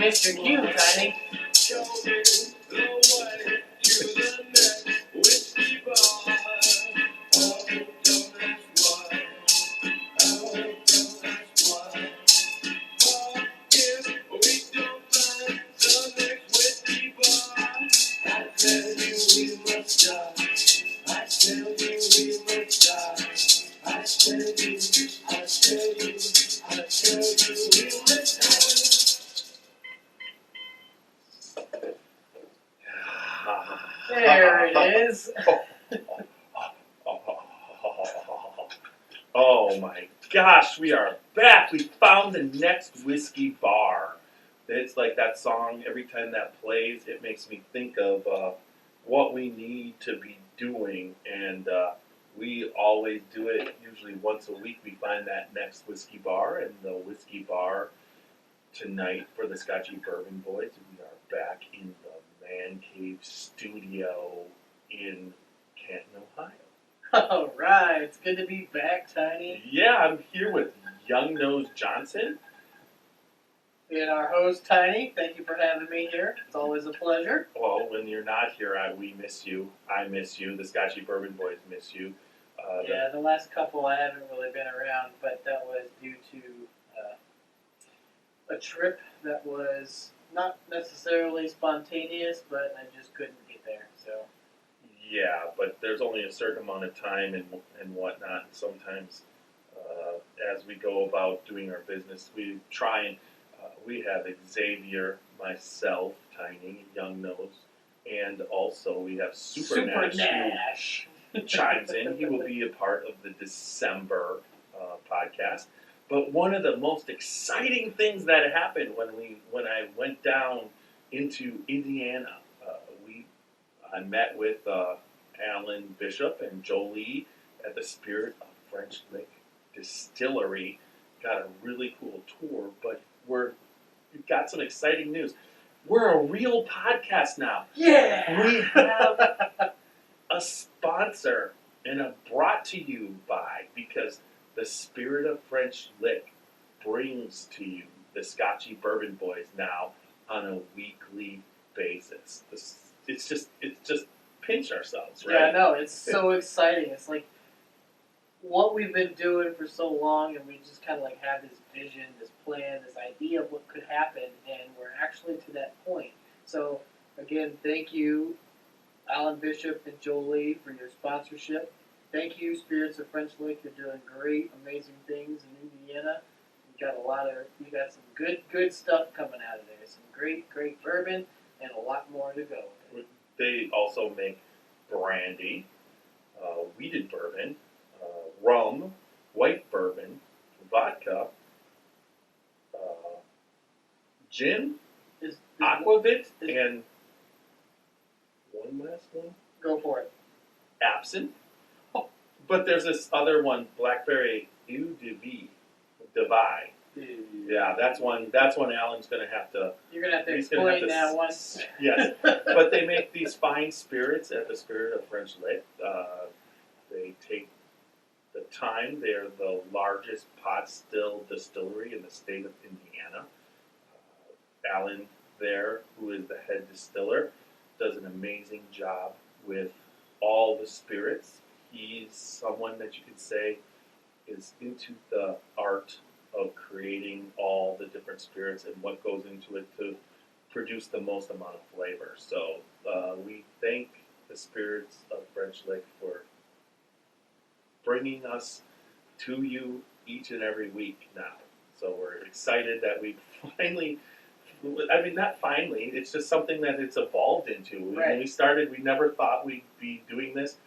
missed your cue, Tiny. Show me the way to the next whiskey bar. Oh, don't ask why. Oh, don't ask why. For if we don't find the next whiskey bar, I tell you we must die. I tell you we must die. I tell you, I tell you, I tell you we must die. There it is. Oh my gosh, we are back. We found the next whiskey bar. It's like that song, every time that plays, it makes me think of what we need to be doing. And we always do it, usually once a week. We find that next whiskey bar. And the whiskey bar tonight for the Scotchy Bourbon Boys, we are back in the Man Cave studio in Canton, Ohio. All right, it's good to be back, Tiny. Yeah, I'm here with Young Nose Johnson. And our host, Tiny. Thank you for having me here. It's always a pleasure. Well, when you're not here, we miss you. I miss you. The Scotchy Bourbon Boys miss you. Yeah, the last couple I haven't really been around, but that was due to a trip that was not necessarily spontaneous, but I just couldn't get there. So. Yeah, but there's only a certain amount of time and whatnot. And sometimes, as we go about doing our business, we try and we have Xavier, myself, Tiny, Young Nose, and also we have Super Nash who chimes in. He will be a part of the December podcast. But one of the most exciting things that happened when I went down into Indiana, I met with Alan Bishop and Jolie at the Spirit of French Lick Distillery. Got a really cool tour, but we've got some exciting news. We're a real podcast now. Yeah! We have a sponsor and a brought to you by, because the Spirit of French Lick brings to you the Scotchy Bourbon Boys now on a weekly basis. It's just pinch ourselves, right? Yeah, no, it's so exciting. It's like what we've been doing for so long, and we just kind of like have this vision, this plan, this idea of what could happen, and we're actually to that point. So, again, thank you, Alan Bishop and Jolie, for your sponsorship. Thank you, Spirits of French Lick. You're doing great, amazing things in Indiana. You got some good stuff coming out of there. Some great bourbon, and a lot more to go. They also make brandy, wheated bourbon, rum, white bourbon, vodka, gin, aquavit, and one last one. Go for it. Absinthe. Oh, but there's this other one, blackberry eau de vie, Divide. Yeah, that's one Alan's going to have to... You're going to have to explain that one. Yes, but they make these fine spirits at the Spirit of French Lick. They take the time. They're the largest pot still distillery in the state of Indiana. Alan there, who is the head distiller, does an amazing job with all the spirits. He's someone that you could say is into the art of creating all the different spirits and what goes into it to produce the most amount of flavor. So we thank the Spirits of French Lick for bringing us to you each and every week now. So we're excited that we finally, not finally, it's just something that it's evolved into. Right. When we started, we never thought we'd be doing this.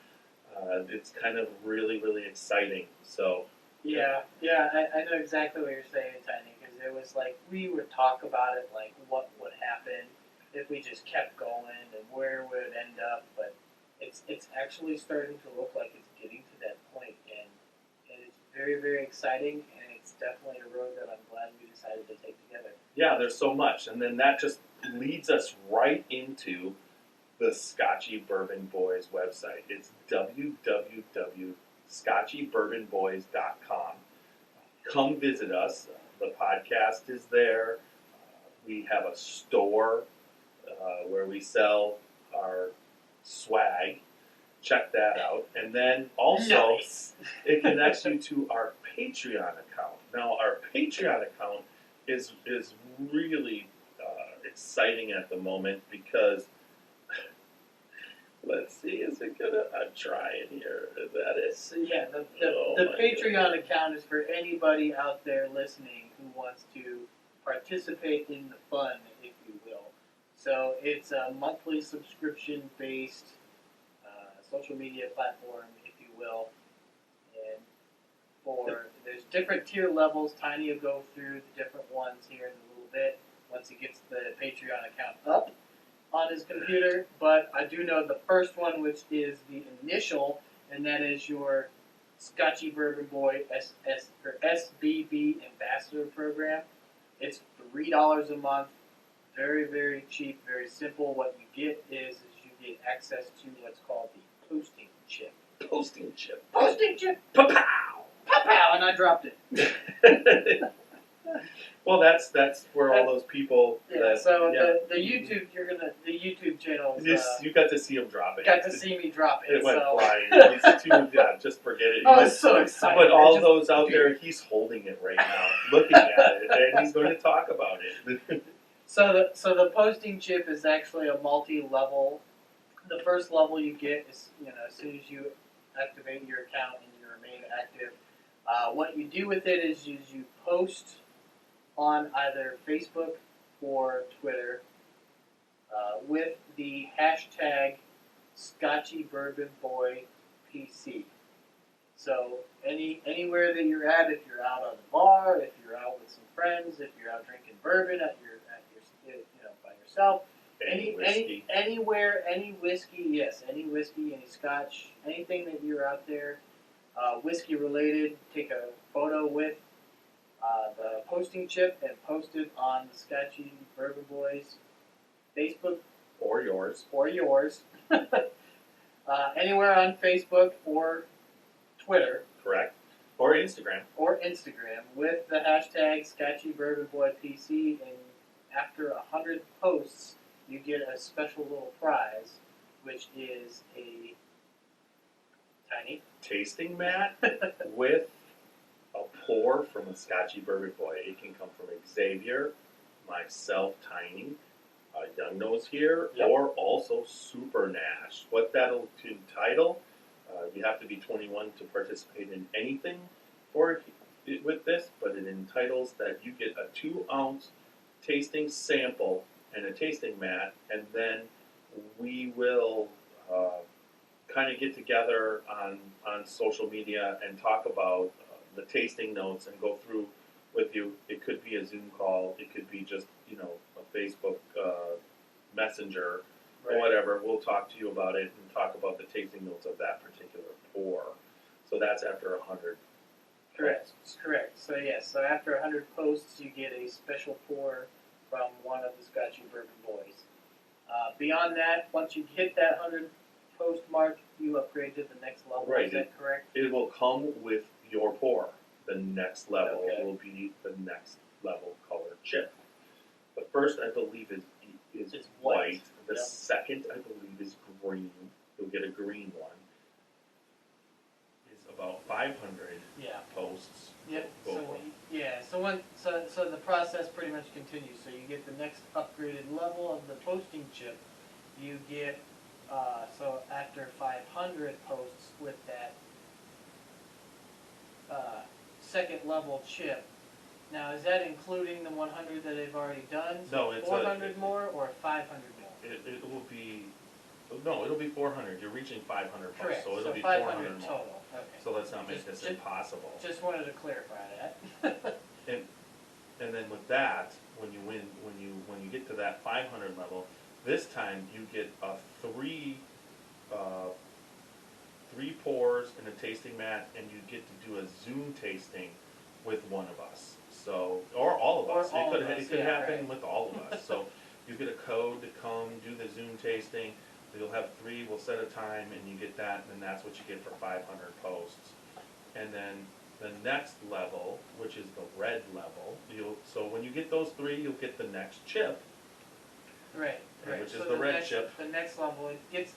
It's kind of really, really exciting. So. Yeah, I know exactly what you're saying, Tiny, because it was like, we would talk about it, like, what would happen if we just kept going and where would it end up, but it's actually starting to look like it's getting to that point, and it's very, very exciting, and it's definitely a road that I'm glad we decided to take together. Yeah, there's so much, and then that just leads us right into the Scotchy Bourbon Boys website. It's www.scotchybourbonboys.com. Come visit us. The podcast is there. We have a store where we sell our swag. Check that out. And then also, Nice. it connects you to our Patreon account. Now, our Patreon account is really exciting at the moment because, let's see, is it gonna? I'm trying here. Is that it? So yeah, the Oh, the my Patreon account is for anybody out there listening who wants to participate in the fun, if you will. So it's a monthly subscription-based social media platform, if you will. And there's different tier levels. Tiny will go through the different ones here in a little bit once he gets the Patreon account up on his computer. But I do know the first one, which is the initial, and that is your Scotchy Bourbon Boy SBB Ambassador Program. It's $3 a month. Very, very cheap, very simple. What you get is you get access to what's called the posting chip. Posting chip. Posting chip! Pow! Pow! And I dropped it. Well, that's where all those people. Yeah, that, so yeah. the YouTube, the YouTube channels, You got to see him drop it. got to see me drop it. It went So flying. He's too, yeah, just forget it. I was so excited. But all Just- those out there, he's holding it right now, looking at it, and he's going to talk about it. So the posting chip is actually a multi-level. The first level you get is, as soon as you activate your account and you remain active, what you do with it is you post on either Facebook or Twitter with the hashtag Scotchy Bourbon Boy PC. So anywhere that you're at, if you're out on the bar, if you're out with some friends, if you're out drinking bourbon at your by yourself, Whiskey. anywhere, any whiskey, yes, any whiskey, any scotch, anything that you're out there, whiskey related, take a photo with the posting chip and post it on the Scotchy Bourbon Boys Facebook Or yours. or yours, anywhere on Facebook or Twitter Correct. Or Instagram. or Instagram with the hashtag Scotchy Bourbon Boy PC, and after 100 posts, you get a special little prize, which is a tiny Tasting mat with a pour from a Scotchy Bourbon Boy. It can come from Xavier, myself, Tiny, Young Nose here, Yep. or also Super Nash. What that'll entitle, you have to be 21 to participate in anything with this, but it entitles that you get a 2-ounce tasting sample and a tasting mat, and then we will kind of get together on social media and talk about the tasting notes and go through with you. It could be a Zoom call. It could be just, a Facebook messenger or whatever. We'll talk to you about it and talk about the tasting notes of that particular pour. So that's after 100. Correct. Correct. So yes, so after 100 posts, you get a special pour from one of the Scotchy Bourbon Boys. Beyond that, once you hit that 100 post mark, you upgrade to the next level. Right. Is that correct? It will come with your pour. The next level Okay. will be the next level color chip. The first, I believe, is It's white. white. The Yep. second, I believe, is green. You'll get a green one. It's about 500 Yeah. posts. Yep. Both So of them. yeah. So the process pretty much continues. So you get the next upgraded level of the posting chip. You get so after 500 posts with that second level chip. Now, is that including the 100 that they've already done? No, it's 400 more or 500 more? It will be. No, it'll be 400. You're reaching 500 posts, Correct. so it'll be 500 400 more. total. Okay. So let's not make Just- this impossible. Just wanted to clarify that. And then with that, when you get to that 500 level, this time you get a three pours and a tasting mat, and you get to do a Zoom tasting with one of us. So, or all of Or us. all It of could us, it could yeah, happen right. with all of us. So you get a code to come do the Zoom tasting. You'll have 3. We'll set a time, and you get that, and then that's what you get for 500 posts. And then the next level, which is the red level, so when you get those 3, you'll get the next chip, Right, right. which is So the red next, chip. The next level, it gets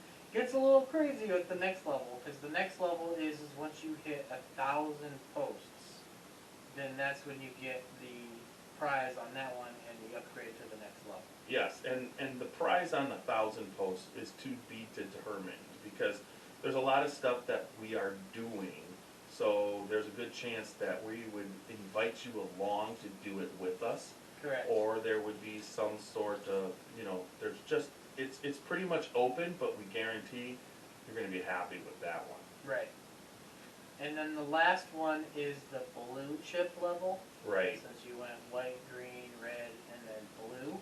a little crazy with the next level, because the next level is once you hit 1,000 posts, then that's when you get the prize on that one, and you upgrade to the next level. Yes, and the prize on 1,000 posts is to be determined, because there's a lot of stuff that we are doing, so there's a good chance that we would invite you along to do it with us. Correct. Or there would be some sort of, there's just, it's pretty much open, but we guarantee you're gonna be happy with that one. Right. And then the last one is the blue chip level. Right. Since you went white, green, red, and then blue.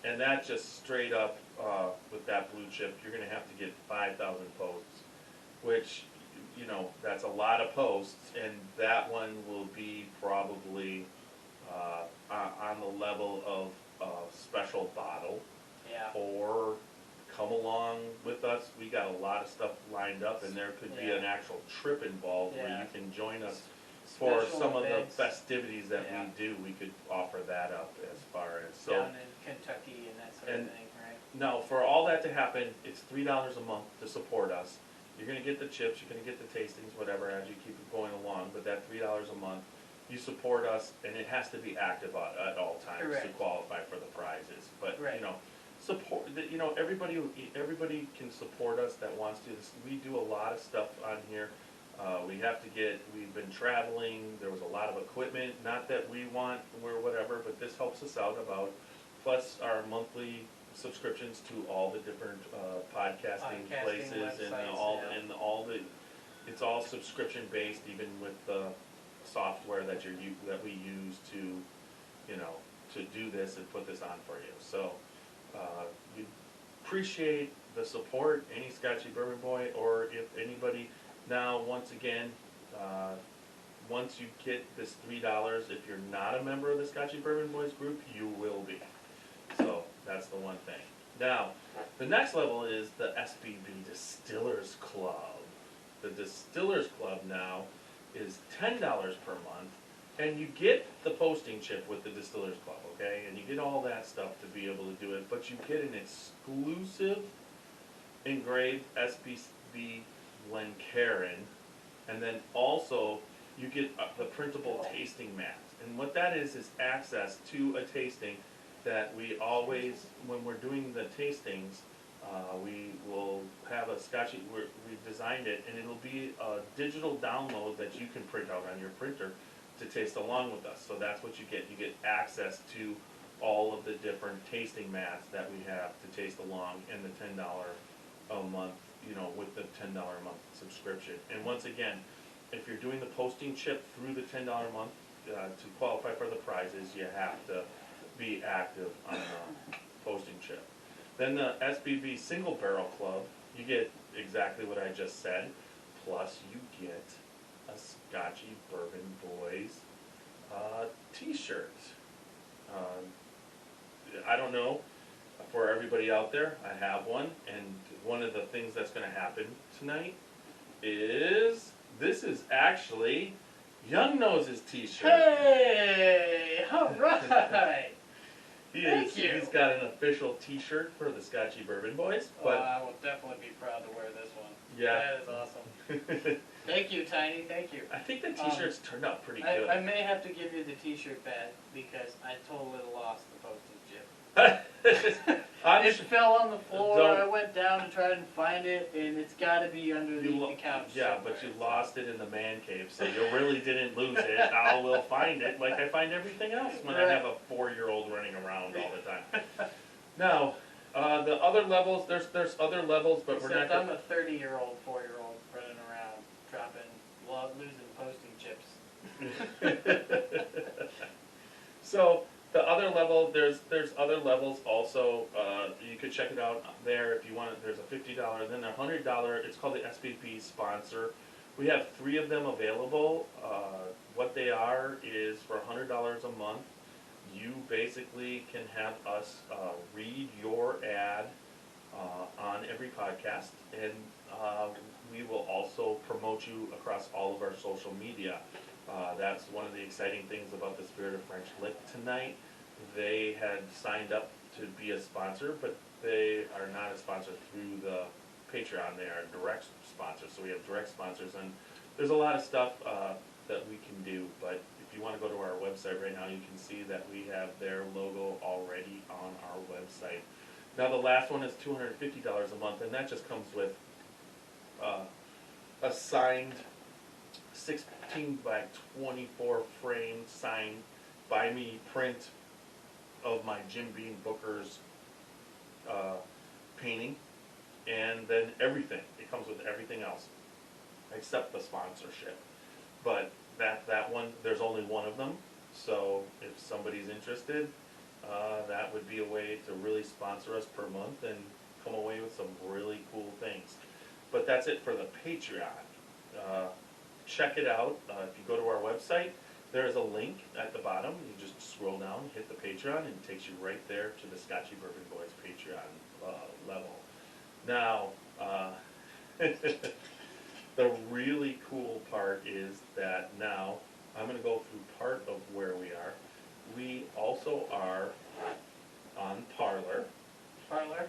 And that just straight up, with that blue chip, you're gonna have to get 5,000 posts, which, that's a lot of posts, and that one will be probably, on the level of a special bottle. Yeah. Or come along with us, we got a lot of stuff lined up, and there could be Yeah. an actual trip involved where Yeah. you can join us for Special some of the events. festivities that Yeah. we do. We could offer that up as far as, so. Down in Kentucky and that sort And- of thing, right? Now, for all that to happen, it's $3 a month to support us. You're gonna get the chips, you're gonna get the tastings, whatever, as you keep it going along, but that $3 a month, you support us, and it has to be active at all times to Correct. qualify for the prizes. But, Right. support, everybody can support us that wants to. We do a lot of stuff on here. We've been traveling, there was a lot of equipment, not that we're whatever, but this helps us out about, plus our monthly subscriptions to all the different podcasting places and websites, all the, it's all subscription based, even with the software that we use to, to do this and put this on for you. So, we appreciate the support, any Scotchy Bourbon Boy, or if anybody, now, once again, once you get this $3, if you're not a member of the Scotchy Bourbon Boys group, you will be. So, that's the one thing. Now, the next level is the SBB Distillers Club. The Distillers Club now is $10 per month, and you get the posting chip with the Distillers Club, okay? And you get all that stuff to be able to do it, but you get an exclusive engraved SBB Glencairn, and then also you get the printable tasting mat. And what that is access to a tasting that we always, when we're doing the tastings, we will have a Scotchy, we've designed it, and it'll be a digital download that you can print out on your printer to taste along with us. So that's what you get. You get access to all of the different tasting mats that we have to taste along, and the $10 a month, with the $10 a month subscription. And once again, if you're doing the posting chip through the $10 a month, to qualify for the prizes, you have to be active on the posting chip. Then the SBB Single Barrel Club, you get exactly what I just said, plus you get a Scotchy Bourbon Boys t-shirt. I don't know, for everybody out there, I have one, and one of the things that's going to happen tonight is, this is actually Young Nose's t-shirt. Hey! Alright! Thank you. He's got an official t-shirt for the Scotchy Bourbon Boys, but I will definitely be proud to wear this one. yeah. That is awesome. Thank you, Tiny, thank you. I think the t-shirts turned out pretty good. I may have to give you the t-shirt back because I totally lost the postage chip. It fell on the floor, Don't- I went down to try and find it, and it's gotta be underneath the couch. Yeah, but you lost it in the man cave, so you really didn't lose it. I will find it like I find everything else when I have a 4-year-old running around all the time. Now, the other levels, there's other levels, but we're not. Except I'm a 30-year-old, 4-year-old running around, losing posting chips. So the other level, there's other levels also. You could check it out there if you want it. There's a $50, then a $100. It's called the SBP sponsor. We have 3 of them available. What they are is for $100 a month, you basically can have us read your ad on every podcast, and we will also promote you across all of our social media. That's one of the exciting things about the Spirit of French Lick tonight. They had signed up to be a sponsor, but they are not a sponsor through the Patreon. They are a direct sponsor, so we have direct sponsors, and there's a lot of stuff that we can do, but if you want to go to our website right now, you can see that we have their logo already on our website. Now the last one is $250 a month, and that just comes with a signed 16 by 24 frame signed by me print of my Jim Beam Booker's painting, and then everything. It comes with everything else except the sponsorship. But that one, there's only one of them, so if somebody's interested, that would be a way to really sponsor us per month and come away with some really cool things. But that's it for the Patreon. Check it out. If you go to our website, there is a link at the bottom. You just scroll down, hit the Patreon, and it takes you right there to the Scotchy Bourbon Boys Patreon level. Now, the really cool part is that now, I'm going to go through part of where we are. We also are on Parler, Parlor?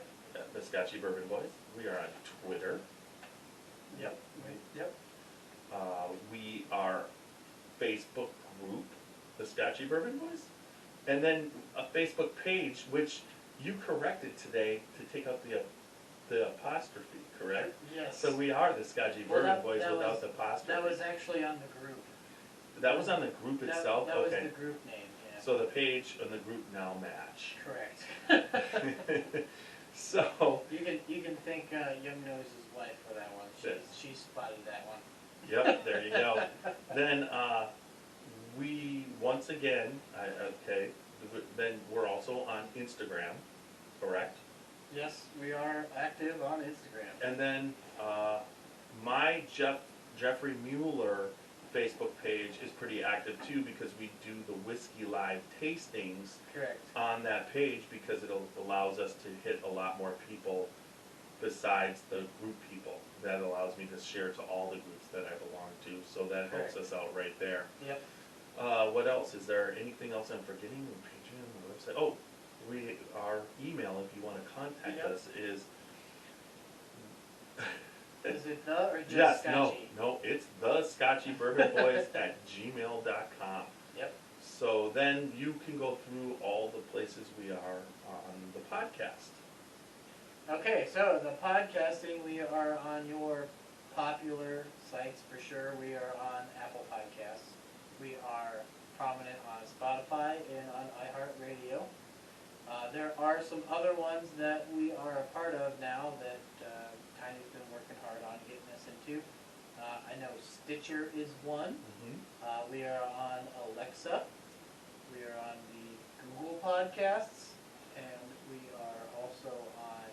the Scotchy Bourbon Boys. We are on Twitter. Yep. Yep. We are Facebook group, the Scotchy Bourbon Boys. And then a Facebook page, which you corrected today to take out the apostrophe, correct? Yes. So we are the Scotchy Well, Bourbon that- Boys that without was- the apostrophe. That was actually on the group. That was on the group itself? That was Okay. the group name, yeah. So the page and the group now match. Correct. So, You can thank Young Nose's wife for that one. She spotted that one. yep, there you go. Then, we, once again, then we're also on Instagram, correct? Yes, we are active on Instagram. And then, my Jeffrey Mueller Facebook page is pretty active too, because we do the Whiskey Live tastings Correct. on that page, because it allows us to hit a lot more people besides the group people. That allows me to share to all the groups that I belong to, so that helps Correct. us out right there. Yep. What else? Is there anything else I'm forgetting? Patreon, the website? Oh, our email, if you want to contact Yep. us, is... Is it the or just Yes, Scotchy? no, it's the Scotchy Bourbon Boys at gmail.com. Yep. So then you can go through all the places we are on the podcast. Okay, so the podcasting, we are on your popular sites for sure. We are on Apple Podcasts. We are prominent on Spotify and on iHeartRadio. There are some other ones that we are a part of now that Tiny's been working hard on getting us into. I know Stitcher is one. We are on Alexa. We are on the Google Podcasts. And we are also on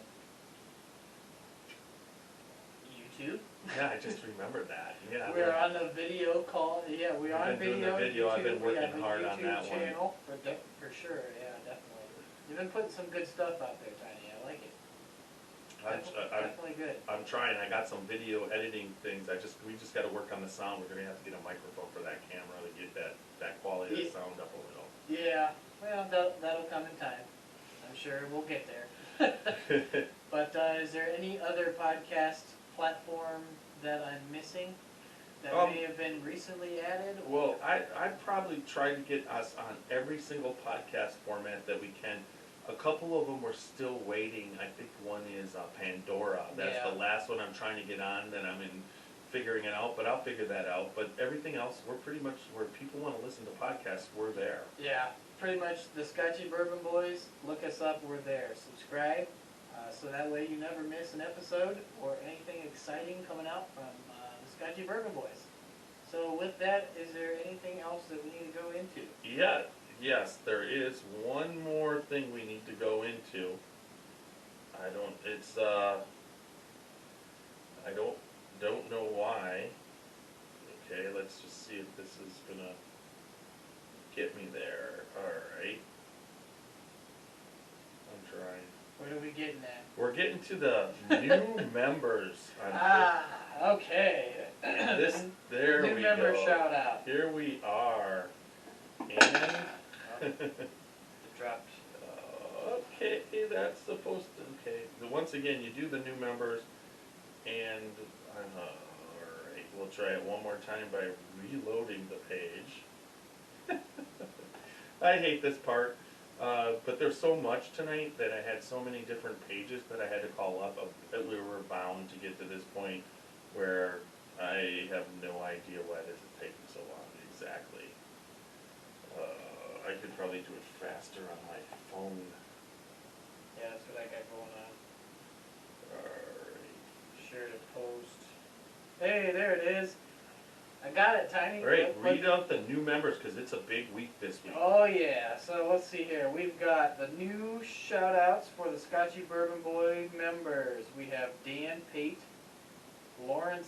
YouTube. Yeah, I just remembered that. Yeah. We're on the video call. Yeah, we're on I've been doing video. the video. I've been YouTube. We have working a hard on YouTube that one. channel for sure. Yeah, definitely. You've been putting some good stuff out there, Tiny. I like it. Definitely good. I'm trying. I got some video editing things. We just got to work on the sound. We're gonna have to get a microphone for that camera to get that quality of Yeah. sound up a little. Yeah. Well, that'll come in time. I'm sure we'll get there. But is there any other podcast platform that I'm missing that may have been recently added? Well, I'd probably try to get us on every single podcast format that we can. A couple of them we're still waiting. I think one is Pandora. That's Yeah. the last one I'm trying to get on, that I'm in figuring it out, but I'll figure that out. But everything else, we're pretty much, where people want to listen to podcasts, we're there. Yeah, pretty much the Scotchy Bourbon Boys. Look us up, we're there. Subscribe, so that way you never miss an episode or anything exciting coming out from the Scotchy Bourbon Boys. So with that, is there anything else that we need to go into? Yeah, yes, there is one more thing we need to go into. I don't know why. Okay, let's just see if this is gonna get me there. Alright. I'm trying. Where do we getting at? We're getting to the new members. Okay. And there New we member go. shout out. Here we are. And It dropped. okay, that's supposed to. Okay, once again, you do the new members, and all right, we'll try it one more time by reloading the page. I hate this part, but there's so much tonight that I had so many different pages that I had to call up. That we were bound to get to this point where I have no idea why this is taking so long exactly. I could probably do it faster on my phone. Yeah, that's what I got going on. Alright. Share to post. Hey, there it is. I got it, Tiny. Alright, read out the new members because it's a big week this week. Oh yeah, so let's see here. We've got the new shout outs for the Scotchy Bourbon Boy members. We have Dan Pate, Lawrence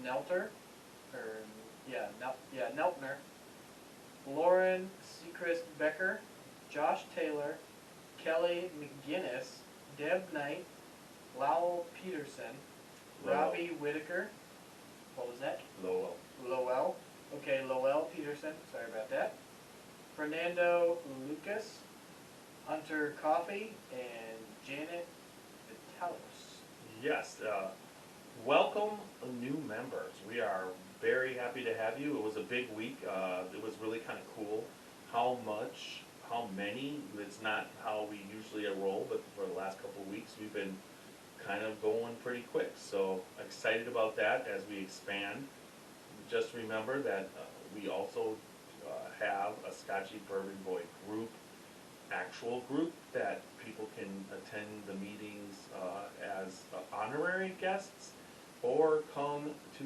Nelter, Neltner, Lauren Seacrest Becker, Josh Taylor, Kelly McGinnis, Deb Knight, Lowell Peterson, Robbie Whitaker. What was that? Lowell. Okay, Lowell Peterson. Sorry about that. Fernando Lucas, Hunter Coffey, and Janet Vitalos. Yes, welcome new members. We are very happy to have you. It was a big week. It was really kind of cool. How many, it's not how we usually roll, but for the last couple of weeks we've been kind of going pretty quick. So excited about that as we expand. Just remember that we also have a Scotchy Bourbon Boy group, actual group, that people can attend the meetings as honorary guests, or come to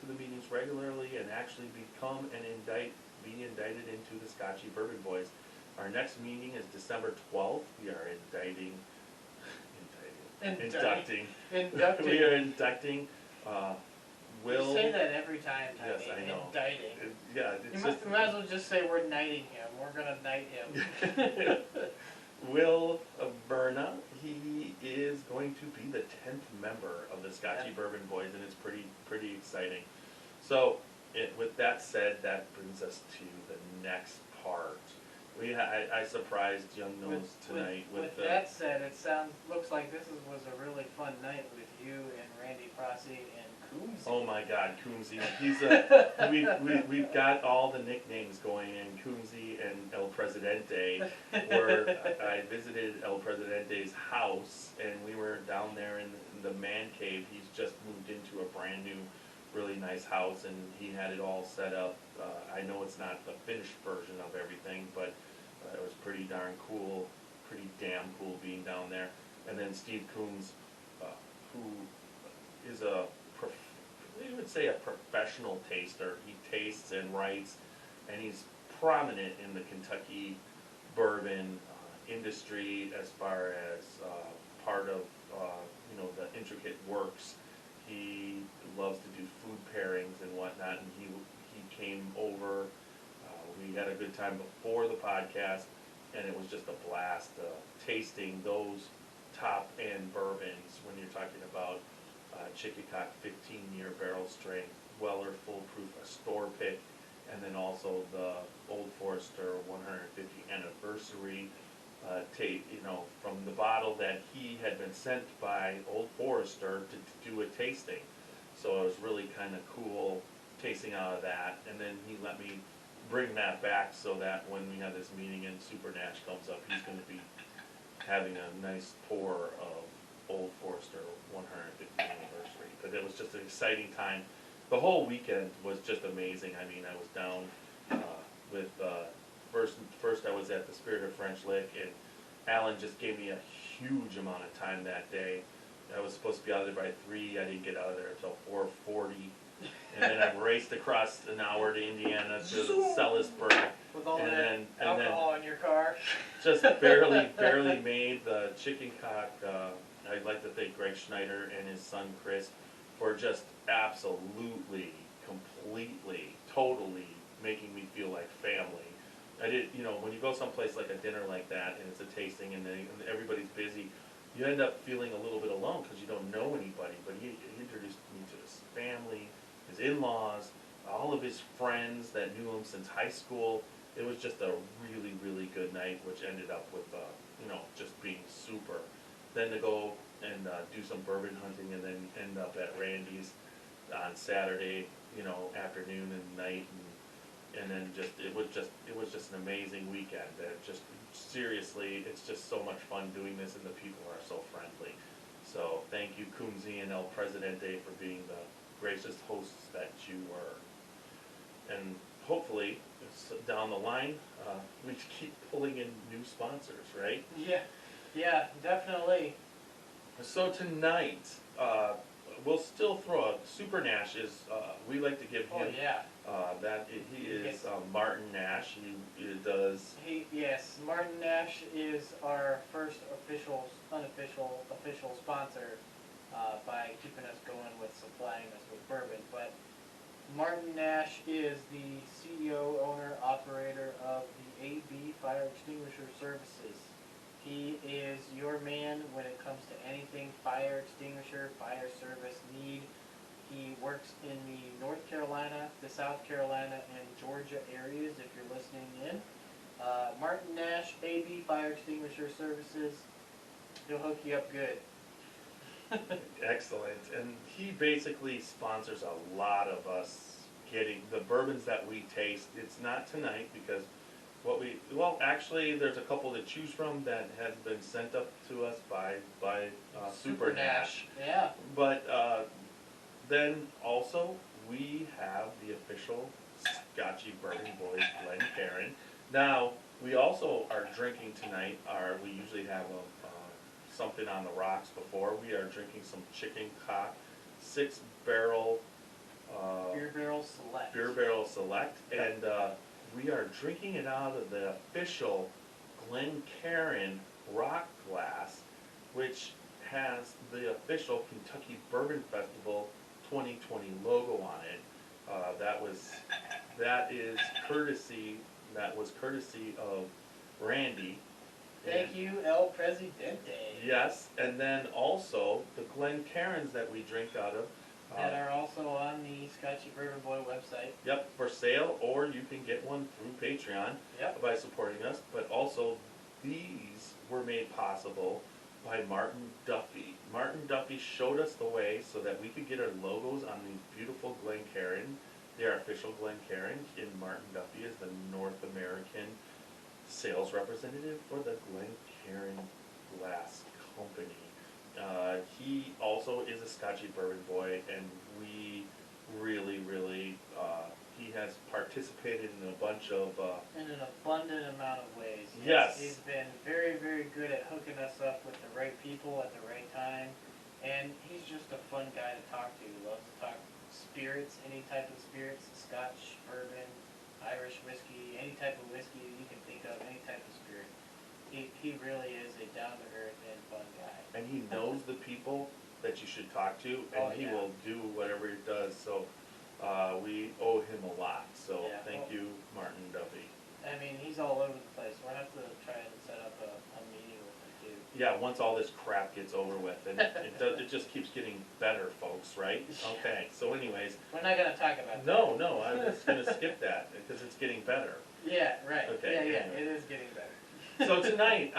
the meetings regularly and actually be indicted into the Scotchy Bourbon Boys. Our next meeting is December 12th. We are inducting. We are inducting. Will. You say that every time, Tiny. Yes, I know. Indicting. Yeah, You might as well just say we're knighting him. We're gonna knight him. Will Berna, he is going to be the 10th member of the Scotchy Bourbon Boys, and it's pretty exciting. So, with that said, that brings us to the next part. I surprised Young Nose tonight with the. That said, looks like this was a really fun night with you and Randy Prosse and Coombsy. Oh my God, Coombsy! We've got all the nicknames going in Coombsy and El Presidente. Where I visited El Presidente's house, and we were down there in the man cave. He's just moved into a brand new, really nice house, and he had it all set up. I know it's not the finished version of everything, but it was pretty darn cool, pretty damn cool being down there. And then Steve Coombs, who is we would say a professional taster. He tastes and writes, and he's prominent in the Kentucky bourbon industry as far as part of the intricate works. He loves to do food pairings and whatnot, and he came over. We had a good time before the podcast, and it was just a blast tasting those top-end bourbons when you're talking about Chickacock 15-year barrel strength, Weller Full Proof, a store pick, and then also the Old Forester 150 anniversary from the bottle that he had been sent by Old Forester to do a tasting. So it was really kind of cool tasting out of that, and then he let me bring that back so that when we have this meeting and Super Nash comes up, he's going to be having a nice pour of Old Forester 150th anniversary. But it was just an exciting time. The whole weekend was just amazing. I mean, I was down with first I was at the Spirit of French Lick, and Alan just gave me a huge amount of time that day. I was supposed to be out of there by 3. I didn't get out of there until 4:40. And then I raced across an hour to Indiana to Sellersburg. With all that alcohol in your car. Just barely made the chicken cock. I'd like to thank Greg Schneider and his son Chris for just absolutely, completely, totally making me feel like family. I did, when you go someplace like a dinner like that and it's a tasting and everybody's busy, you end up feeling a little bit alone because you don't know anybody. But he introduced me to his family, his in-laws, all of his friends that knew him since high school. It was just a really, really good night, which ended up with, just being super. Then to go and do some bourbon hunting, and then end up at Randy's on Saturday, afternoon and night, and then it was just an amazing weekend. That just seriously, it's just so much fun doing this, and the people are so friendly. So thank you, Kunzi and El Presidente, for being the gracious hosts that you were. And hopefully, down the line, we keep pulling in new sponsors, right? Yeah, definitely. So tonight, we'll still throw a Super Nash is, we like to give Oh him, yeah. he is Martin Nash. He does, Yes, Martin Nash is our first official sponsor by keeping us going with supplying us with bourbon. But Martin Nash is the CEO, owner, operator of the AB Fire Extinguisher Services. He is your man when it comes to anything fire extinguisher, fire service need. He works in the North Carolina, the South Carolina, and Georgia areas if you're listening in. Martin Nash, AB Fire Extinguisher Services, he'll hook you up good. excellent. And he basically sponsors a lot of us getting the bourbons that we taste. It's not tonight because actually, there's a couple to choose from that has been sent up to us by Super Nash. Yeah. But then also, we have the official Scotchy Bourbon Boys Glencairn. Now, we also are drinking tonight, we usually have something on the rocks before. We are drinking some chicken cock, 6-barrel Beer Barrel Select. And we are drinking it out of the official Glencairn rock glass, which has the official Kentucky Bourbon Festival 2020 logo on it. That was courtesy of Randy. Thank you, El Presidente. Yes, and then also the Glencairns that we drink out of. That are also on the Scotchy Bourbon Boy website. Yep, for sale, or you can get one through Patreon by supporting us. But also, these were made possible by Martin Duffy. Martin Duffy showed us the way so that we could get our logos on these beautiful Glencairn. They are official Glencairn, and Martin Duffy is the North American sales representative for the Glencairn Glass Company. He also is a Scotchy Bourbon Boy, and we really, he has participated in a bunch of... in an abundant amount of ways. Yes. He's been very, very good at hooking us up with the right people at the right time, and he's just a fun guy to talk to. He loves to talk spirits, any type of spirits, Scotch, bourbon, Irish whiskey, any type of whiskey you can think of, any type of spirit. He really is a down-to-earth and fun guy. And he knows the people that you should talk to, and he will do whatever he does. So we owe him a lot. So thank you, Martin Duffy. I mean, he's all over the place. We'll have to try and set up a meeting with him too. Yeah, once all this crap gets over with, and it just keeps getting better, folks, right? Okay, so anyways. We're not going to talk about that. No, I'm just going to skip that, because it's getting better. Yeah, right. Okay, Yeah, anyway. it is getting better. So tonight,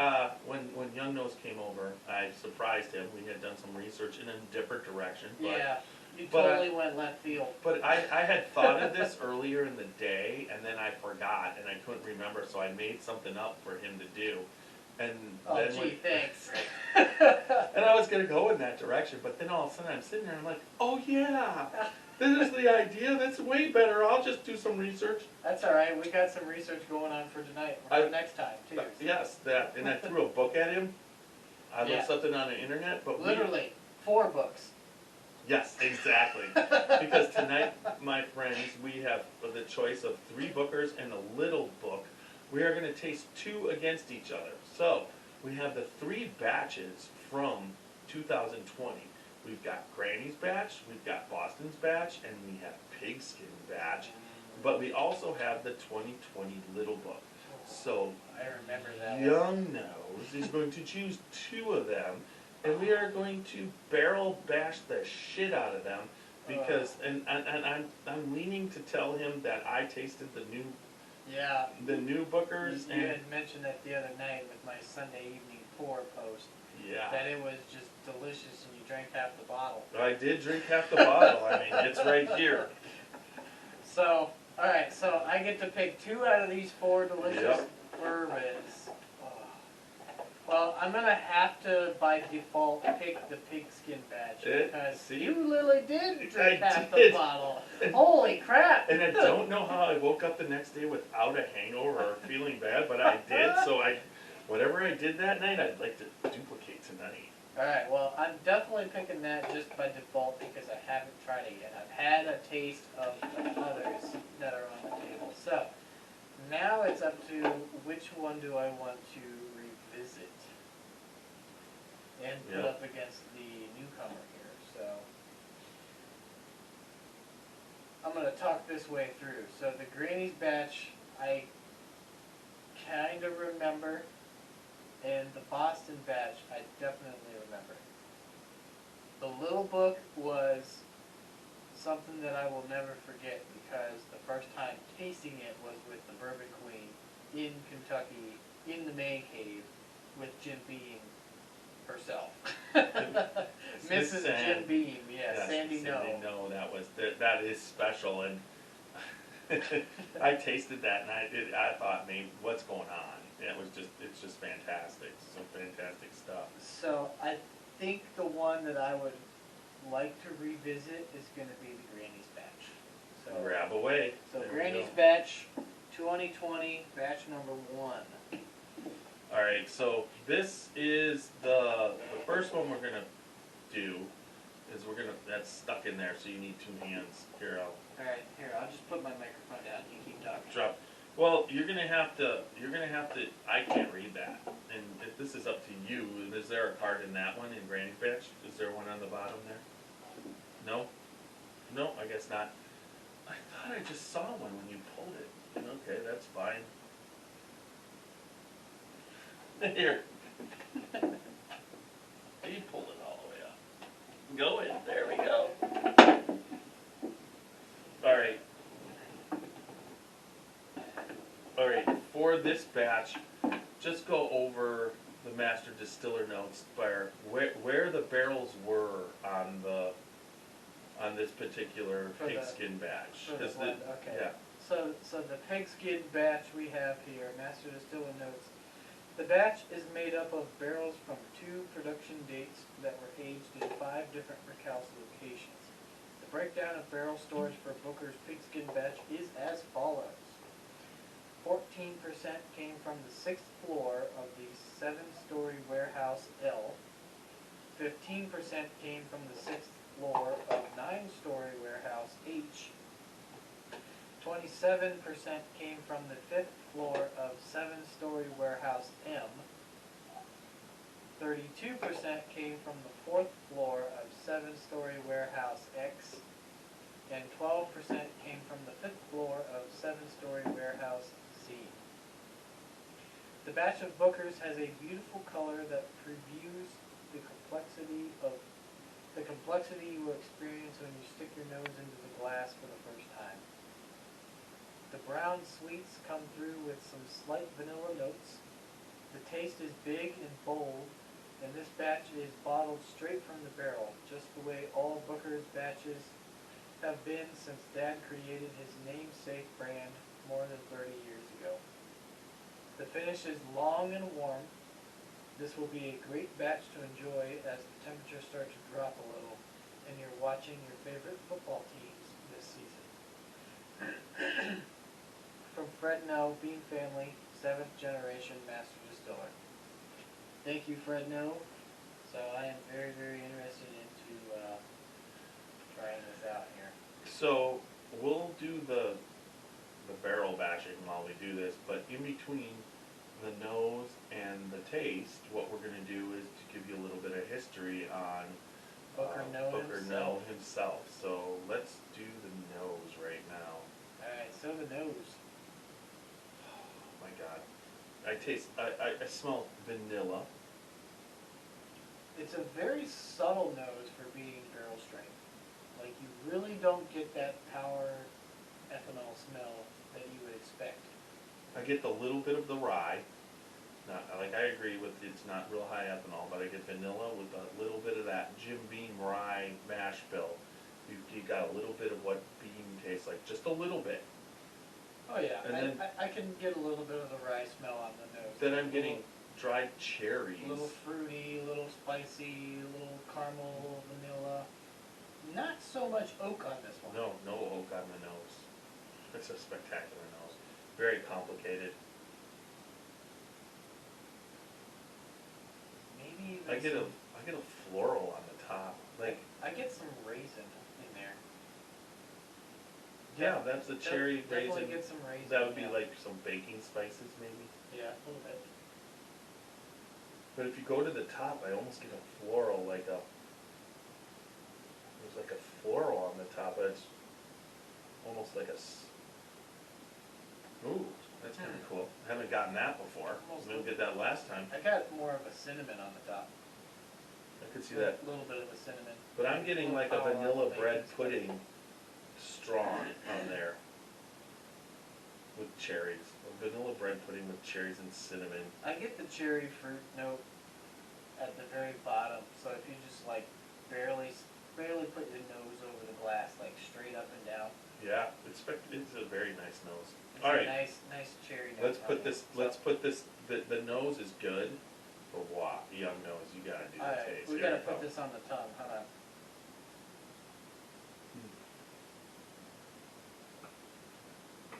when Young Nose came over, I surprised him. We had done some research in a different direction. But, you totally went left field. But I had thought of this earlier in the day, and then I forgot, and I couldn't remember, so I made something up for him to do. And then thanks. and I was going to go in that direction, but then all of a sudden I'm sitting there and I'm like, oh yeah, this is the idea. That's way better. I'll just do some research. That's all right. We got some research going on for tonight. Next time, too. Yes, that. And I threw a book at him. I looked something on the internet, but literally 4 books. Yes, exactly. Because tonight, my friends, we have the choice of 3 bookers and a little book. We are going to taste 2 against each other. So we have the 3 batches from 2020. We've got Granny's batch, we've got Boston's batch, and we have Pigskin batch. But we also have the 2020 little book. So I remember that. Young Nose is going to choose 2 of them, and we are going to barrel bash the shit out of them because, and I'm leaning to tell him that I tasted Yeah. the new Bookers, You and had mentioned that the other night with my Sunday evening pour post yeah, that it was just delicious and you drank half the bottle. I did drink half the bottle. I mean, it's right here. So, alright, so I get to pick 2 out of these 4 delicious Yep. bourbons. Oh. Well, I'm gonna have to, by default, pick the pigskin batch because See? you literally did drink I half did. the bottle. Holy crap! And I don't know how I woke up the next day without a hangover or feeling bad, but I did. So whatever I did that night, I'd like to duplicate tonight. Alright, well, I'm definitely picking that just by default because I haven't tried it yet. I've had a taste of the others that are on the table. So, now it's up to which one do I want to revisit and put Yep. up against the newcomer here. So, I'm going to talk this way through. So, the Granny's batch, I kind of remember. And the Boston batch, I definitely remember. The little book was something that I will never forget because the first time tasting it was with the Bourbon Queen in Kentucky, in the man cave, with Jim Beam herself. Mrs. Jim Beam, yes, Sandy No. No, that is special, and I tasted that and I thought, man, what's going on? And it's just fantastic. Some fantastic stuff. So I think the one that I would like to revisit is going to be the Granny's batch. So Grab away. So There we Granny's go. batch, 2020, batch number 1. All right, so this is the first one we're gonna do. That's stuck in there, so you need 2 hands. Here, All right, here I'll just put my microphone down. You keep talking. drop. Well, you're gonna have to. I can't read that, and this is up to you. Is there a card in that one in Granny's batch? Is there one on the bottom there? No. No, I guess not. I thought I just saw one when you pulled it. Okay, that's fine. Here. You pulled it all the way up. Go in. There we go. All right. All right. For this batch, just go over the master distiller notes where the barrels were on this particular For the- pigskin batch. for the 'Cause blend, okay. Yeah. So the pigskin batch we have here, Master Distiller Notes. The batch is made up of barrels from 2 production dates that were aged in 5 different rickhouse locations. The breakdown of barrel storage for Booker's pigskin batch is as follows. 14% came from the 6th floor of the 7-story warehouse L. 15% came from the 6th floor of 9-story warehouse H. 27% came from the 5th floor of 7-story warehouse M. 32% came from the 4th floor of 7-story warehouse X. And 12% came from the 5th floor of 7-story warehouse Z. The batch of Bookers has a beautiful color that previews the complexity you will experience when you stick your nose into the glass for the first time. The brown sweets come through with some slight vanilla notes. The taste is big and bold, and this batch is bottled straight from the barrel, just the way all Booker's batches have been since Dad created his namesake brand more than 30 years ago. The finish is long and warm. This will be a great batch to enjoy as the temperature starts to drop a little and you're watching your favorite football teams this season. From Fred No, Bean family, 7th generation master distiller. Thank you, Fred No. So I am very, very interested into trying this out here. So we'll do the barrel bashing while we do this, but in between the nose and the taste, what we're going to do is to give you a little bit of history on Booker No himself. So let's do the nose right now. Alright, so the nose. Oh my God, I smell vanilla. it's a very subtle nose for being barrel strength. Like you really don't get that power ethanol smell that you would expect. I get the little bit of the rye. Not like I agree with it's not real high ethanol, but I get vanilla with a little bit of that Jim Beam rye mash bill. You got a little bit of what bean tastes like, just a little bit. Oh yeah, And then- I can get a little bit of the rye smell on the nose. Then I'm getting dried cherries. A little fruity, a little spicy, a little caramel, vanilla. Not so much oak on this one. No oak on the nose. It's a spectacular nose. Very complicated. Maybe I get some- a floral on the top. Like I get some raisin in there. yeah, that's a cherry Definitely raisin. get some raisin. That would be yeah. like some baking spices maybe. Yeah, a little bit. But if you go to the top, I almost get a floral, like a, there's like a floral on the top, but it's almost like a, ooh, that's kinda cool. I haven't gotten that before. Almost We didn't get that last time. I got more of a cinnamon on the top. I could see that. A little bit of a cinnamon. But I'm getting like a Power on vanilla the bread baking pudding strong on there with cherries. A vanilla bread pudding with cherries and cinnamon. I get the cherry fruit note at the very bottom, so if you just like barely put your nose over the glass, like straight up and down. Yeah, it's a very nice nose. It's All a right, nice cherry note. let's on put it. this, let's put this, the nose is good, but wow, young nose, you gotta do the Alright, taste. we Here gotta you put go. this on the tongue, hold on.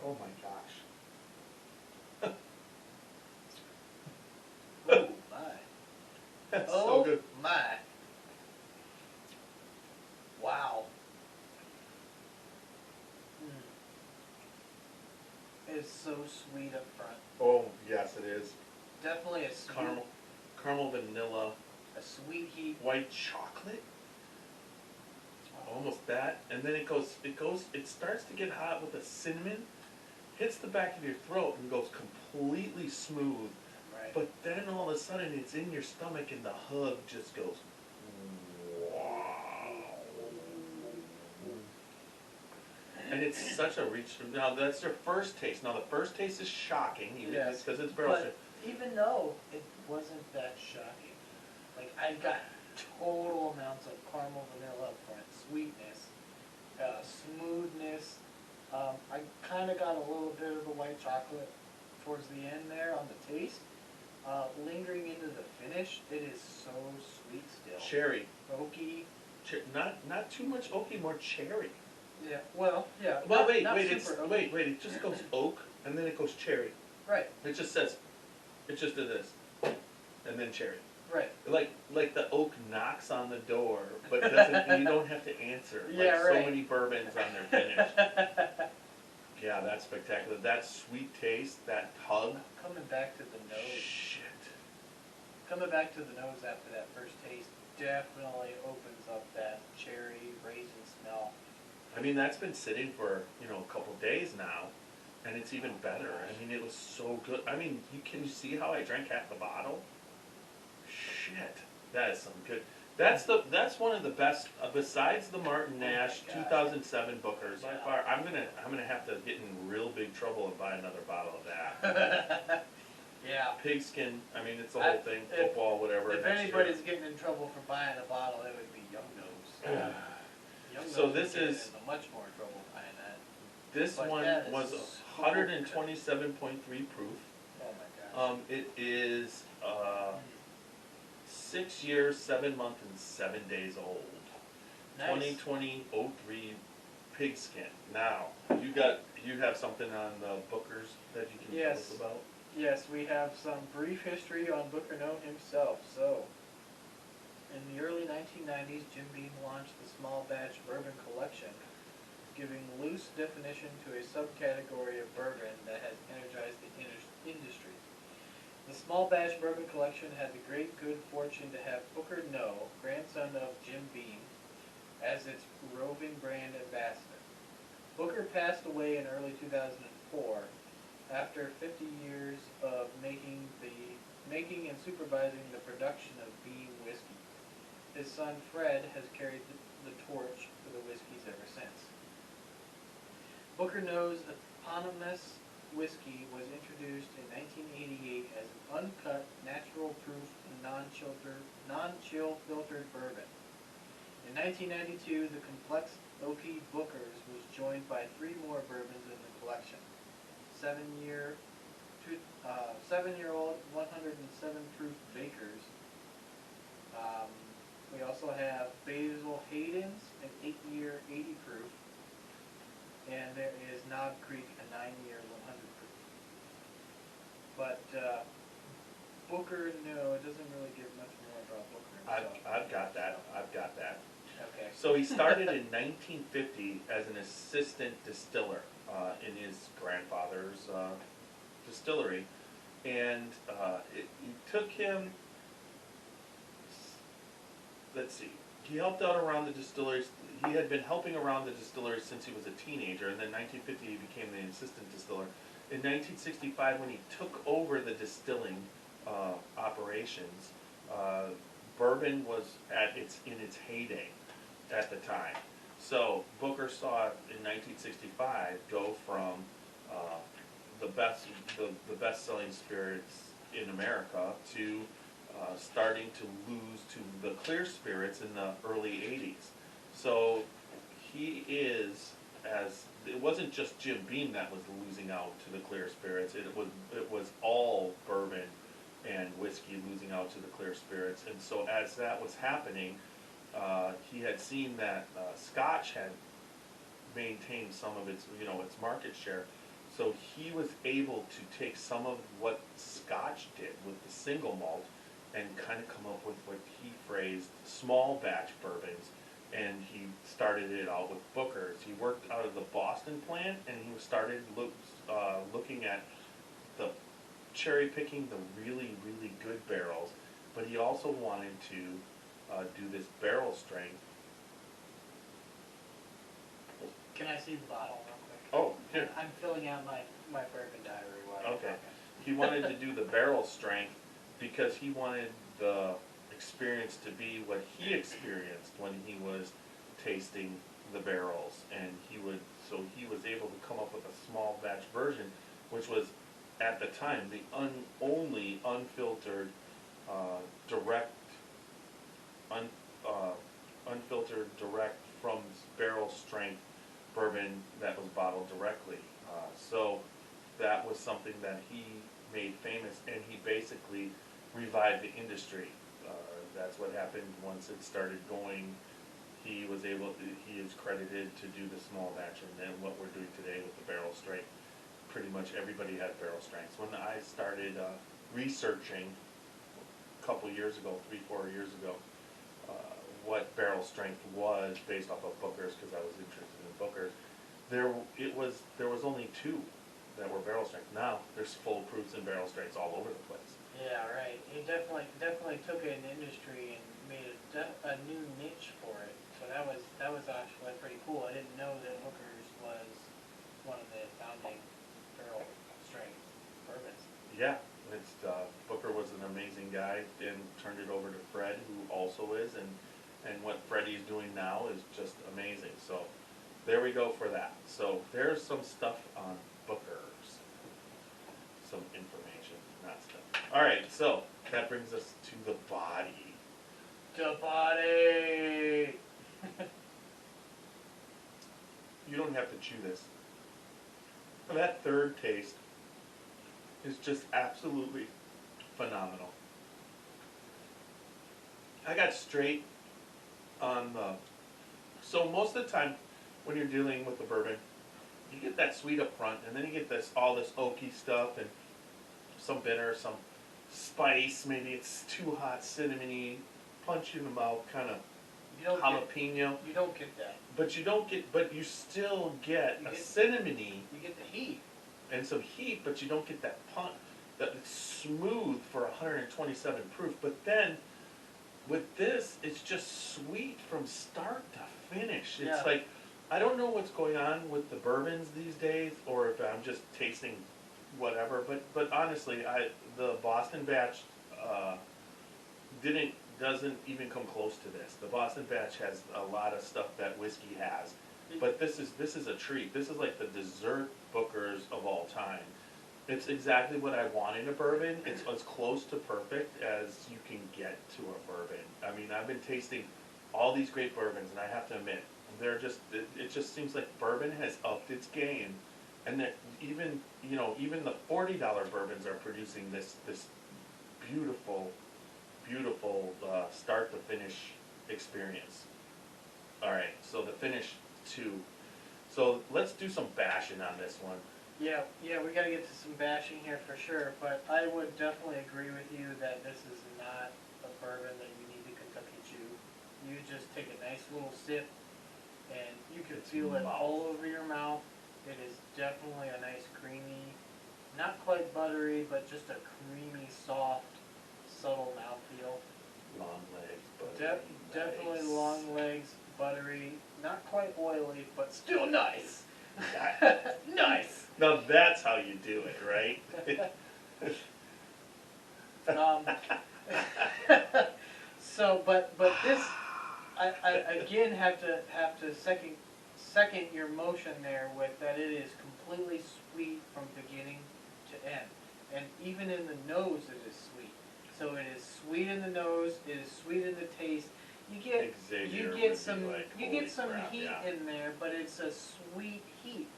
Oh my gosh. Oh my. That's Oh so good. my. Wow. It's so sweet up front. Oh, yes, it is. Definitely a sweet, Caramel vanilla, a sweet heat. white chocolate, almost that, and then it starts to get hot with the cinnamon, hits the back of your throat and goes completely smooth. Right. But then all of a sudden it's in your stomach and the hug just goes, wow. And it's such a reach. Now that's your first taste. Now the first taste is shocking, even Yes, because it's barrel strength. But even though it wasn't that shocking, like I got total amounts of caramel vanilla up front, sweetness, smoothness. I kind of got a little bit of the white chocolate towards the end there on the taste. Lingering into the finish, it is so sweet still. Cherry. Oaky. Not too much oaky, more cherry. Yeah. Well, yeah. Well, not- wait, not wait, super oaky. wait, it just goes oak, and then it goes cherry. Right. It just says, it just did this, and then cherry. Right. Like the oak knocks on the door, but doesn't, you don't have to answer, like Yeah, so right. many bourbons on their finish. Yeah, that's spectacular. That sweet taste, that tug. Coming back to the nose. Shit. Coming back to the nose after that first taste definitely opens up that cherry raisin smell. I mean, that's been sitting for, a couple days now, and it's even better. I mean, it was so good. I mean, can you see how I drank half the bottle? Shit, that is some good. That's one of the best, besides the Martin Nash Oh my gosh. 2007 Bookers. By far, I'm gonna have to get in real big trouble and buy another bottle of that. Yeah. Pigskin. I mean, it's the whole thing. If- Football, whatever. If next anybody's getting in trouble for buying a bottle, it would be Young Nose. year. Young So Nose this would get is- in much more trouble buying that. This But one that is was so 127.3 proof. Oh my gosh. It is 6 years, 7 months, and 7 days old. Nice. 2020 03 Pigskin. Now, you have something on the Bookers that you can tell us Yes. about? Yes, we have some brief history on Booker Note himself. So, in the early 1990s, Jim Beam launched the small batch bourbon collection, giving loose definition to a subcategory of bourbon that has energized the industry. The small batch bourbon collection had the great good fortune to have Booker No, grandson of Jim Beam, as its roving brand ambassador. Booker passed away in early 2004 after 50 years of making and supervising the production of Beam whiskey. his son Fred has carried the torch for the whiskeys ever since. Booker No's eponymous whiskey was introduced in 1988 as an uncut, natural proof, and non-chill filtered bourbon. In 1992, the complex oaky Booker's was joined by 3 more bourbons in the collection. 7-year-old 107 proof Bakers. We also have Basil Hayden's, an 8-year 80 proof. And there is Knob Creek, a 9-year 100 proof. But Booker, no, it doesn't really give much more about Booker. I've got that. Okay. So he started in 1950 as an assistant distiller in his grandfather's distillery, and it took him. Let's see. He helped out around the distilleries. He had been helping around the distillery since he was a teenager, and then 1950 he became the assistant distiller. In 1965, when he took over the distilling operations, bourbon was in its heyday at the time. So Booker saw it in 1965 go from the best-selling spirits in America to starting to lose to the clear spirits in the early 80s. So he is, it wasn't just Jim Beam that was losing out to the clear spirits. It was all bourbon and whiskey losing out to the clear spirits. And so as that was happening, he had seen that Scotch had maintained some of its market share. So he was able to take some of what Scotch did with the single malt and kind of come up with what he phrased small batch bourbons, and he started it out with Booker's. He worked out of the Boston plant, and he started looking at the cherry picking the really, really good barrels, but he also wanted to do this barrel strength. Can I see the bottle real quick? Oh, here. I'm filling out my bourbon diary while you're Okay. talking. He wanted to do the barrel strength because he wanted the experience to be what he experienced when he was tasting the barrels, and he was able to come up with a small batch version, which was at the time the only unfiltered unfiltered direct from barrel strength bourbon that was bottled directly. So that was something that he made famous, and he basically revived the industry. That's what happened once it started going. He is credited to do the small batch, and then what we're doing today with the barrel strength. Pretty much everybody had barrel strengths. When I started researching a couple years ago, 3-4 years ago, what barrel strength was based off of Booker's, because I was interested in Booker's, there was only 2 that were barrel strength. Now there's full proofs and barrel strengths all over the place. Yeah, right. He definitely took an industry and made a new niche for it. So that was actually pretty cool. I didn't know that Booker's was one of the founding barrel strength bourbons. Yeah, Booker was an amazing guy, and turned it over to Fred, who also is, and what Freddie's doing now is just amazing. So there we go for that. So there's some stuff on Booker's, some information, not stuff. All right, so that brings us to the body. The body. You don't have to chew this. That third taste is just absolutely phenomenal. I got straight on so most of the time when you're dealing with the bourbon, you get that sweet up front, and then you get all this oaky stuff, and some bitter, some spice, maybe it's too hot, cinnamony, punch you in the mouth, kind of jalapeno. You don't get that. But you still get cinnamony. You get the heat. And some heat, but you don't get that punch. It's smooth for 127 proof. But then, with this, it's just sweet from start to finish. It's like, I don't know what's going on with the bourbons these days, or if I'm just tasting whatever. But honestly, the Boston batch didn't doesn't even come close to this. The Boston Batch has a lot of stuff that whiskey has, but this is a treat. This is like the dessert Booker's of all time. It's exactly what I want in a bourbon. It's as close to perfect as you can get to a bourbon. I mean, I've been tasting all these great bourbons, and I have to admit, they're just it just seems like bourbon has upped its game, and that even even the $40 bourbons are producing this beautiful start to finish experience. All right, so the finish two. So let's do some bashing on this one. Yeah, we gotta get to some bashing here for sure, but I would definitely agree with you that this is not a bourbon that you need to Kentucky chew. You just take a nice little sip, and you can It's feel it mouth. all over your mouth. It is definitely a nice creamy, not quite buttery, but just a creamy, soft, subtle mouthfeel. Long legs, but Definitely long legs, buttery, not quite oily, but still nice. Nice. Now that's how you do it, right? So, but this, I again have to second your motion there with that it is completely sweet from beginning to end, and even in the nose it is sweet. So it is sweet in the nose, it is sweet in the taste. Xavier You would get be some like, you "Holy get some crap, heat yeah." in there, but it's a sweet heat.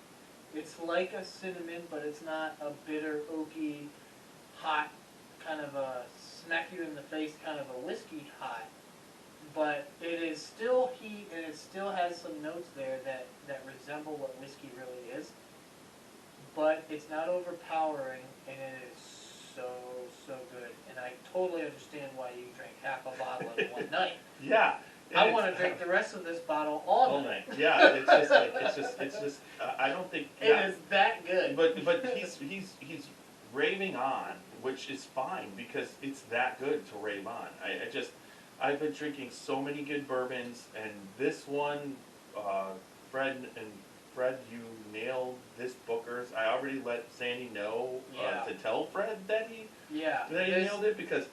It's like a cinnamon, but it's not a bitter, oaky, hot, kind of a smack you in the face kind of a whiskey hot. But it is still heat, and it still has some notes there that resemble what whiskey really is. But it's not overpowering, and it is so good. And I totally understand why you drank half a bottle in one night. Yeah. I want to drink the rest of this bottle all night. Yeah, it's just like it's just I don't think It is that good. But he's raving on, which is fine because it's that good to rave on. I've been drinking so many good bourbons, and this one, Fred, you nailed this Booker's. I already let Sandy know to tell Fred that he nailed it because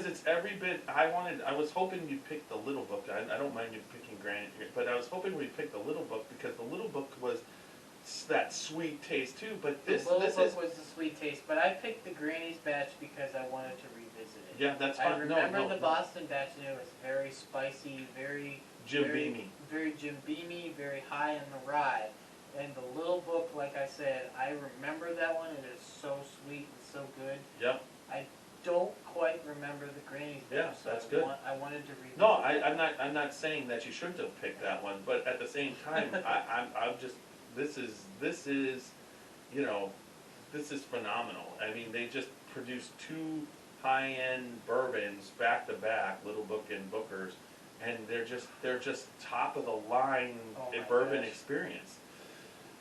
it's every bit. I was hoping you'd pick the Little Book. I don't mind you picking Granite, but I was hoping we'd pick the Little Book because the Little Book was that sweet taste too. But this the Little this Book is was the sweet taste, but I picked the Granny's batch because I wanted to revisit it. yeah, that's I fine. remember the Boston batch, and it was very spicy, very Jim Beamy. very Jim Beamy, very high in the rye. And the Little Book, like I said, I remember that one. It is so sweet and so good. Yep. I don't quite remember the Granny's batch, Yeah, so that's good. I wanted to revisit. No, I'm not saying that you shouldn't have picked that one, but at the same time, I'm just this is you know this is phenomenal. I mean, they just produced two high-end bourbons back to back, Little Book and Booker's, and they're just top of the line bourbon experience.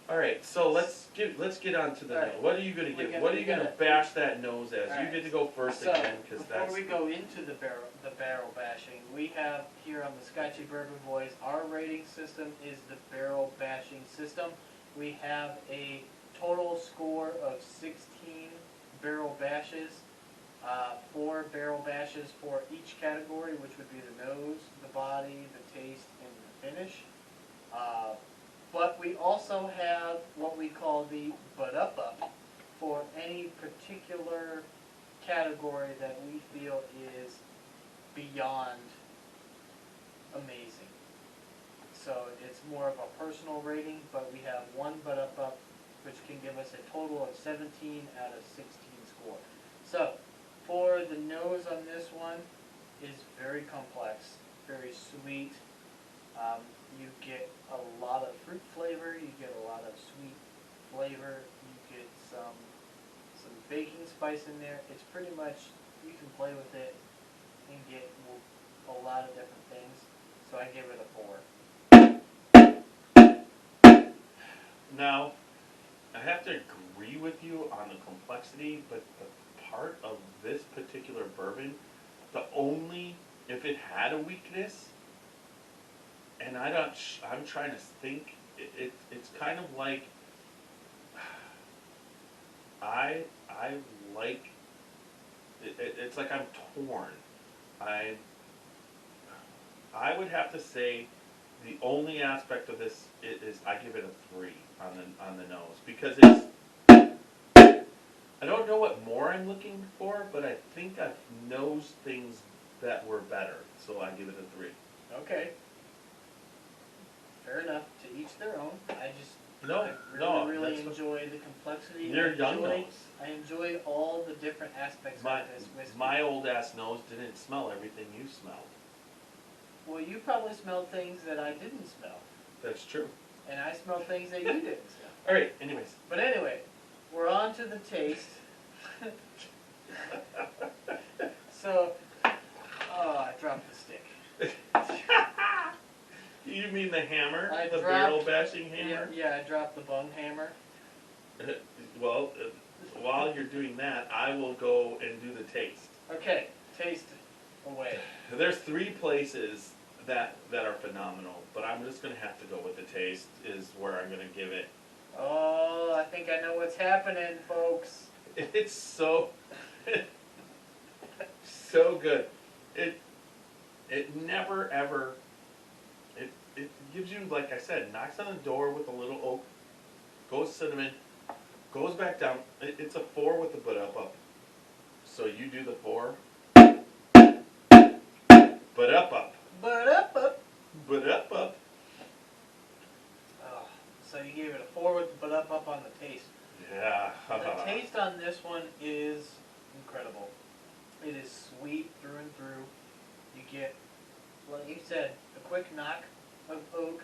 All right, so let's get on to the All nose. right. What are you gonna get? What are you gonna bash that nose as? You get to go first So, again because before that's we go into the barrel bashing, we have here on the Scotchy Bourbon Boys, our rating system is the barrel bashing system. We have a total score of 16 barrel bashes, 4 barrel bashes for each category, which would be the nose, the body, the taste, and the finish. But we also have what we call the but-up for any particular category that we feel is beyond amazing. So it's more of a personal rating, but we have one but-up which can give us a total of 17 out of 16 score. So for the nose on this one is very complex, very sweet. You get a lot of fruit flavor, you get a lot of sweet flavor, you get some baking spice in there. It's pretty much, you can play with it and get a lot of different things. So I give it a 4. Now, I have to agree with you on the complexity, but the part of this particular bourbon, if it had a weakness, and I'm trying to think, it's kind of like, I like, it's like I'm torn. I would have to say the only aspect of this is I give it a 3 on the nose because it's. I don't know what more I'm looking for, but I think I've nosed things that were better, so I give it a 3. Okay. Fair enough. To each their own. I No, really that's enjoy the complexity. You're young nose. I enjoy all the different aspects My of this whiskey. my old ass nose didn't smell everything you smelled. Well, you probably smelled things that I didn't smell, That's true. and I smelled things that you didn't smell. All right. Anyways. But anyway, we're on to the taste. So, I dropped the stick. You mean the hammer? I The dropped- barrel bashing hammer? Yeah, I dropped the bung hammer. Well, while you're doing that, I will go and do the taste. Okay, taste away. There's 3 places that are phenomenal, but I'm just gonna have to go with the taste. Is where I'm gonna give it. Oh, I think I know what's happening, folks. It's so so good. It never ever. It gives you, like I said, knocks on the door with a little oak, goes cinnamon, goes back down. It's a 4 with the butt up. So you do the 4. Butt up. But up. Butt up. Oh, so you gave it a 4 with the but up on the taste. Yeah. The taste on this one is incredible. It is sweet through and through. You get, like you said, a quick knock of oak.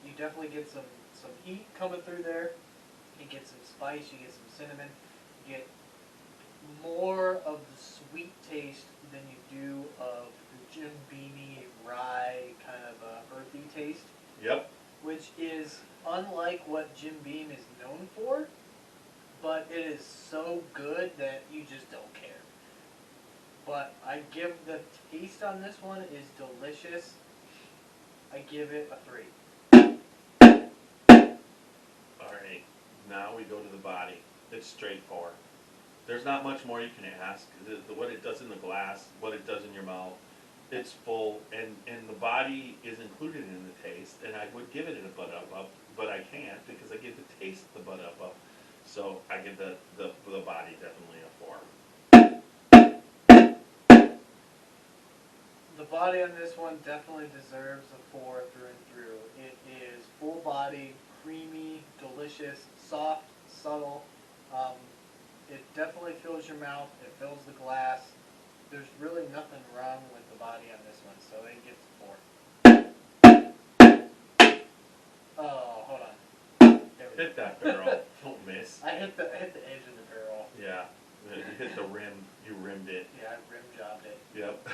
You definitely get some heat coming through there. You get some spice, you get some cinnamon. You get more of the sweet taste than you do of the Jim Beamy rye kind of earthy taste. Yep. Which is unlike what Jim Beam is known for, but it is so good that you just don't care. But I give the taste on this one is delicious. I give it a 3. Alright, now we go to the body. It's straight 4. There's not much more you can ask. What it does in the glass, what it does in your mouth, it's full, and the body is included in the taste, and I would give it a butt up, but I can't because I give the taste the butt up. So I give the body definitely a 4. The body on this one definitely deserves a 4 through and through. It is full body, creamy, delicious, soft, subtle. It definitely fills your mouth. It fills the glass. There's really nothing wrong with the body on this one, so it gets a 4. Oh, hold on. There we go. Hit that barrel. Don't miss. I hit the edge of the barrel. Yeah. You hit the rim. You rimmed it. Yeah, I rim jobbed it. Yep.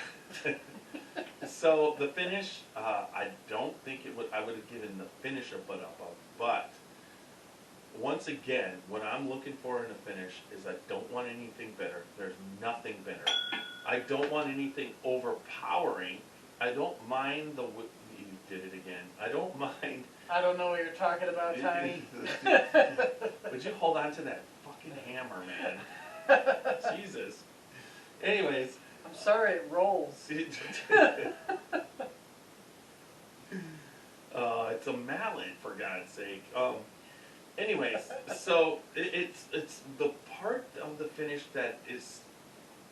So the finish, I don't think it would. I would have given the finish a butt up, but once again, what I'm looking for in a finish is I don't want anything bitter. There's nothing bitter. I don't want anything overpowering. I don't mind you did it again. I don't mind. I don't know what you're talking about, Tiny. Would you hold on to that fucking hammer, man? Jesus. Anyways. I'm sorry, it rolls. It's a mallet, for God's sake. Anyways, so it's the part of the finish that is,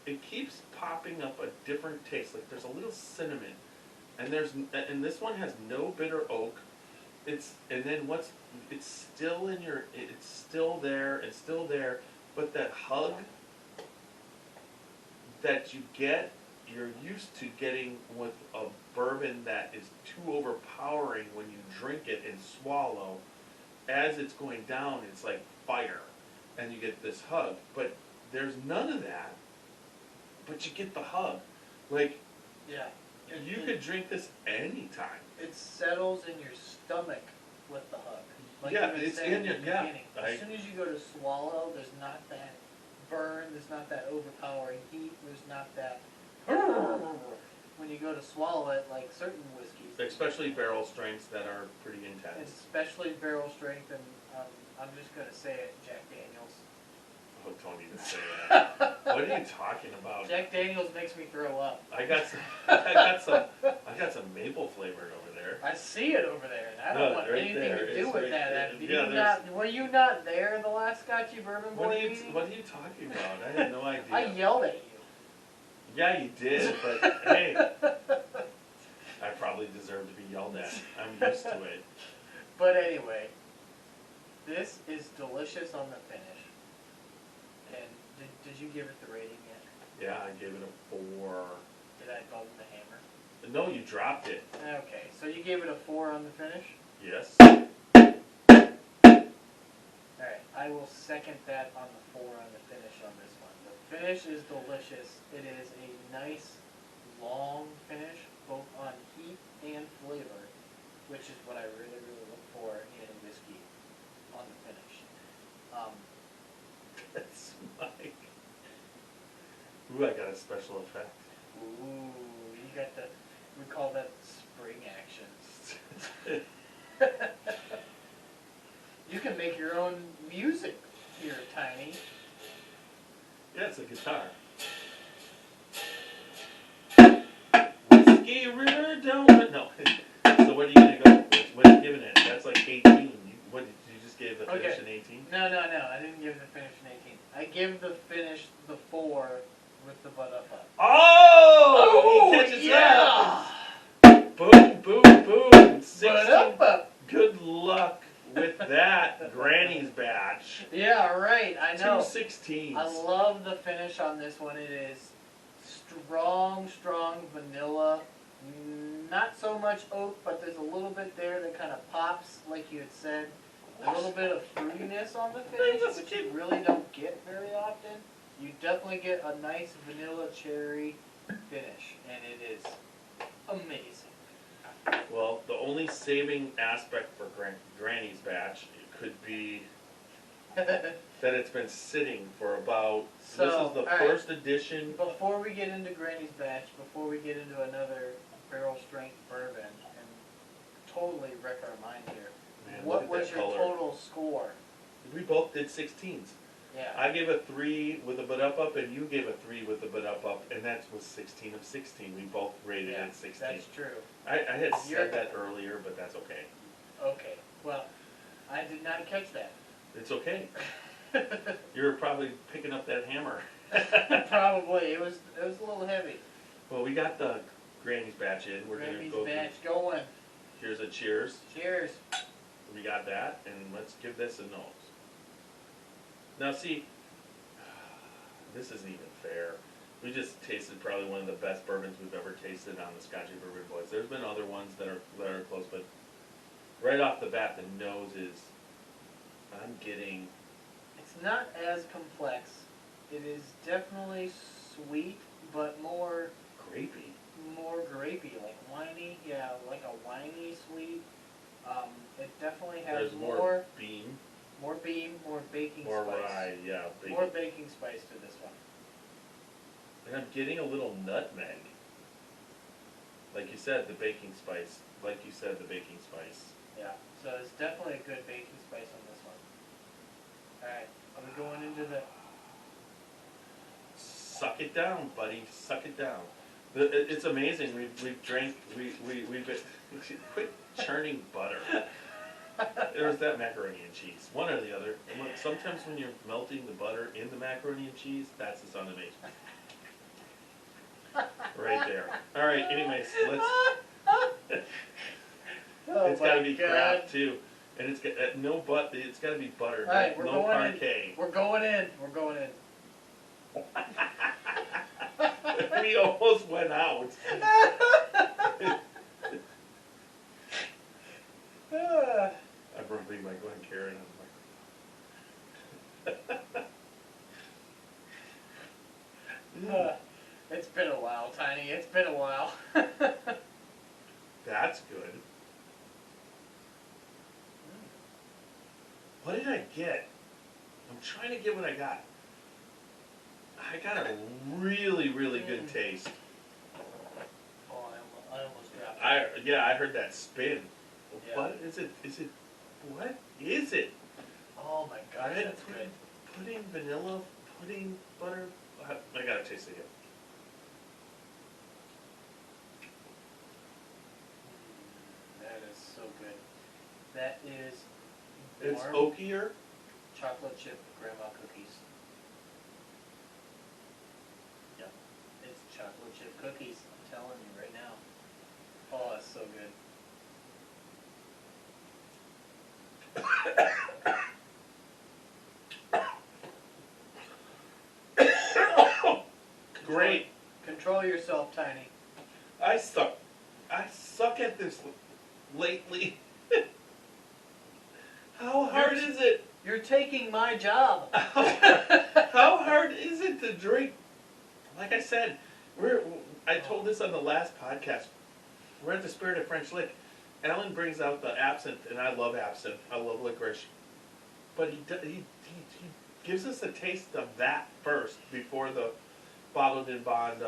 it keeps popping up a different taste. Like there's a little cinnamon, and this one has no bitter oak. It's still in your, it's still there, but that hug that you get, you're used to getting with a bourbon that is too overpowering when you drink it and swallow. As it's going down, it's like fire, and you get this hug. But there's none of that, but you get the hug. Like, Yeah. you could drink this anytime. It settles in your stomach with the hug. Like Yeah, you were it's saying in your- the yeah, beginning. As soon as you go to swallow, there's not that burn, there's not that overpowering heat, there's not that when you go to swallow it, like certain whiskeys. Especially barrel strengths that are pretty intense. Especially barrel strength, and I'm just gonna say it, Jack Daniels. Oh, don't even say that. What are you talking about? Jack Daniels makes me throw up. I got some maple flavored over there. I see it over there, and I don't No, want right anything there. to do It's with right that. there. Did Yeah, you there's- not? Were you not there in the last Scotchy Bourbon What Boy are you meeting? talking about? I had no idea. I yelled at you. Yeah, you did, but hey, I probably deserve to be yelled at. I'm used to it. But anyway, this is delicious on the finish. And did you give it the rating yet? Yeah, I gave it a 4. Did I bump the hammer? No, you dropped it. Okay, so you gave it a 4 on the finish? Yes. Alright, I will second that on the 4 on the finish on this one. The finish is delicious. It is a nice, long finish, both on heat and flavor, which is what I really, really look for in whiskey on the finish. That's Mike. Ooh, I got a special effect. Ooh, you got the, we call that spring action. You can make your own music here, Tiny. Yeah, it's a guitar. Whiskey River don't. No. So what are you gonna go? What are you giving it? That's like 18. What did you just give the finish an 18? No, I didn't give the finish an 18. I give the finish the 4 with the butt up. Oh! He catches yeah! up. Boom, boom, boom. 16. Butt up. Good luck with that, Granny's batch. Yeah, right. I know. 2 16s. I love the finish on this one. It is strong vanilla. Not so much oak, but there's a little bit there that kind of pops, like you had said. A little bit of fruitiness on the finish, which you really don't get very often. You definitely get a nice vanilla cherry finish, and it is amazing. Well, the only saving aspect for Granny's batch could be that it's been sitting for about. So, this is the all right. first edition. Before we get into Granny's batch, before we get into another barrel strength bourbon, and totally wreck our mind here, Man, what look was at that your color. total score? We both did 16s. Yeah. I gave a 3 with a butt up, and you gave a 3 with the butt up, and that was 16 of 16. We both rated Yeah, it 16. that's true. I had You're- said that earlier, but that's okay. Okay. Well, I did not catch that. It's okay. You were probably picking up that hammer. Probably. It was a little heavy. Well, we got the Granny's batch in. We're Granny's gonna go. batch going. Here's a cheers. Cheers. We got that, and let's give this a nose. Now, see, this isn't even fair. We just tasted probably one of the best bourbons we've ever tasted on the Scotchy Bourbon Boys. There's been other ones that are close, but right off the bat, the nose is. I'm getting. It's not as complex. It is definitely sweet, but more Grapey. grapey, like winey. Yeah, like a winey sweet. It definitely has There's more bean, bean, more baking more spice. rye, yeah, bacon. More baking spice to this one. And I'm getting a little nutmeg. Like you said, the baking spice. Yeah, so it's definitely a good baking spice on this one. Alright, are we going into the... Suck it down, buddy. Suck it down. It's amazing. We've drank. We've been, quit churning butter. There's that macaroni and cheese. One or the other. Sometimes when you're melting the butter in the macaroni and cheese, that's the son of a. Right there. All right. Anyways, let's. Oh It's got to my be God. crap too, and it's got no but. It's got to be butter. All right, no we're going in. parquet. We're going in. We're going in. We almost went out. I probably might go and carry it on my. It's been a while, Tiny. It's been a while. That's good. What did I get? I'm trying to get what I got. I got a really, really good taste. Oh, I almost dropped it. I heard that spin. Yeah. What is it? What is it? Oh my gosh, Red that's good. pudding, vanilla, pudding, butter. I gotta taste it again. That is so good. That is It's warm oakier. chocolate chip grandma cookies. Yep, it's chocolate chip cookies. I'm telling you right now. Oh, it's so good. Great. Control yourself, Tiny. I suck. I suck at this lately. How hard is it? You're taking my job. How hard is it to drink? Like I said, I told this on the last podcast. We're at the Spirit of French Lick. Alan brings out the absinthe, and I love absinthe. I love licorice. But he gives us a taste of that first before the bottled in bond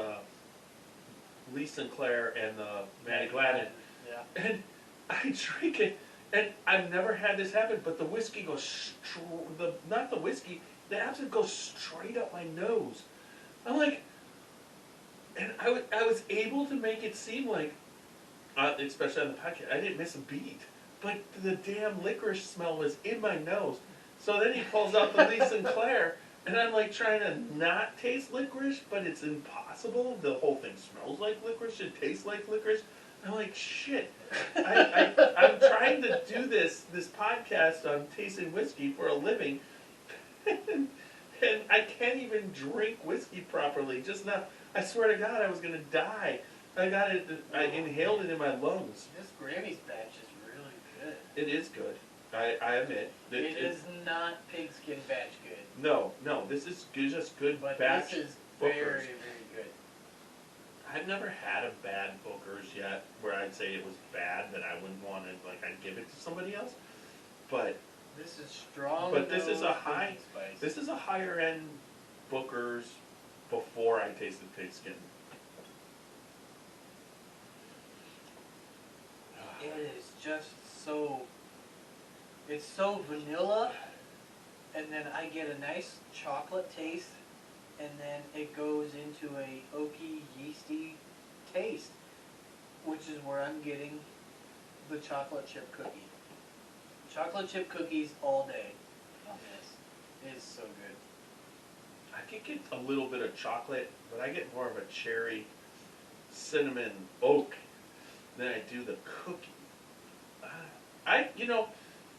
Lee Sinclair and the Matty Gladden. Yeah. And I drink it, and I've never had this happen, but the whiskey goes not the whiskey, the absinthe goes straight up my nose. I'm like, and I was able to make it seem like, especially on the podcast, I didn't miss a beat, but the damn licorice smell was in my nose. So then he pulls out the Lee Sinclair, and I'm like trying to not taste licorice, but it's impossible. The whole thing smells like licorice, it tastes like licorice. I'm like, shit. I'm trying to do this podcast on tasting whiskey for a living, and I can't even drink whiskey properly. Just now, I swear to God, I was gonna die. I inhaled it in my lungs. This Grammy's batch is really good. It is good. I admit. It is not pigskin batch good. No, this is just good But batch this is Booker's. very, very good. I've never had a bad Booker's yet, where I'd say it was bad that I wouldn't want to, like, I'd give it to somebody else. But This is strong. But this is a nose high- cookie spice. this is a higher end Booker's before I tasted pigskin. It is just so. It's so vanilla, and then I get a nice chocolate taste, and then it goes into a oaky, yeasty taste, which is where I'm getting the chocolate chip cookie. Chocolate chip cookies all day on this. It is so good. I could get a little bit of chocolate, but I get more of a cherry, cinnamon, oak than I do the cookie.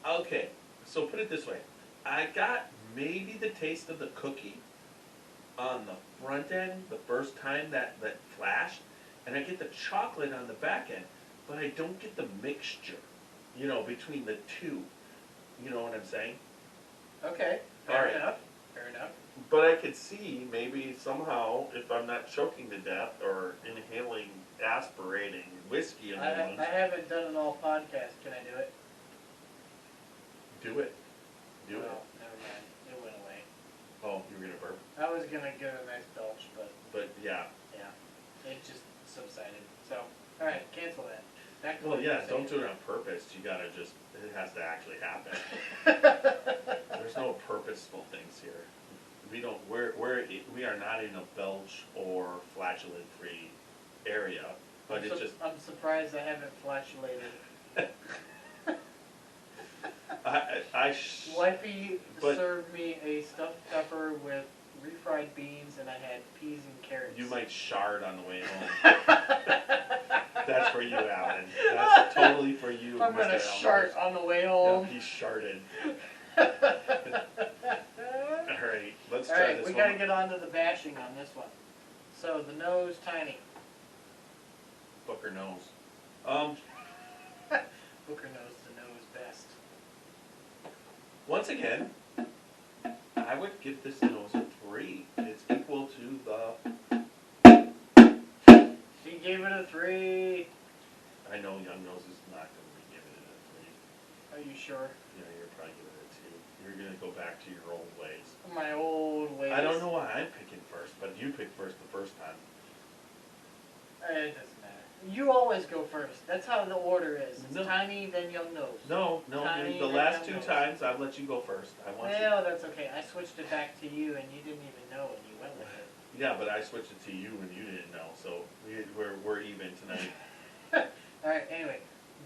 Okay, so put it this way. I got maybe the taste of the cookie on the front end the first time that flashed, and I get the chocolate on the back end, but I don't get the mixture, between the two. You know what I'm saying? Okay, All fair right. enough. Fair enough. But I could see maybe somehow, if I'm not choking to death or inhaling, aspirating whiskey in my lungs, I haven't done an all podcast. Can I do it? do it. Do No, it. never mind. It went away. Oh, you were gonna burp. I was gonna give it a nice belch, but But yeah. yeah, it just subsided. So, all right, cancel that. Back to Well, what you yeah, were don't saying. do it on purpose. You gotta it has to actually happen. There's no purposeful things here. We are not in a belch or flatulent free area, but it's just, I'm surprised I haven't flatulated. Wifey but- served me a stuffed pepper with refried beans, and I had peas and carrots. you might shard on the way home. That's for you, Alan. That's totally for you, I'm Mr. gonna Elmers. shart on the way Yeah, home. he sharted. Alright, let's All try right, this we one. gotta get on to the bashing on this one. So the nose, Tiny. Booker knows. Booker knows the nose best. Once again, I would give this nose a 3. It's equal to the... She gave it a 3. I know Young Nose is not going to be giving it a 3. Are you sure? Yeah, you're probably giving it a 2. You're going to go back to your old ways. My old ways. I don't know why I'm picking first, but you picked first the first time. It doesn't matter. You always go first. That's how the order is. It's No. Tiny, then Young Nose. No, Tiny, the then last Young two Nose. times I've let you go first. I want you. Well, that's okay. I switched it back to you, and you didn't even know, and you went with it. Yeah, but I switched it to you and you didn't know, so we're even tonight. Alright, anyway.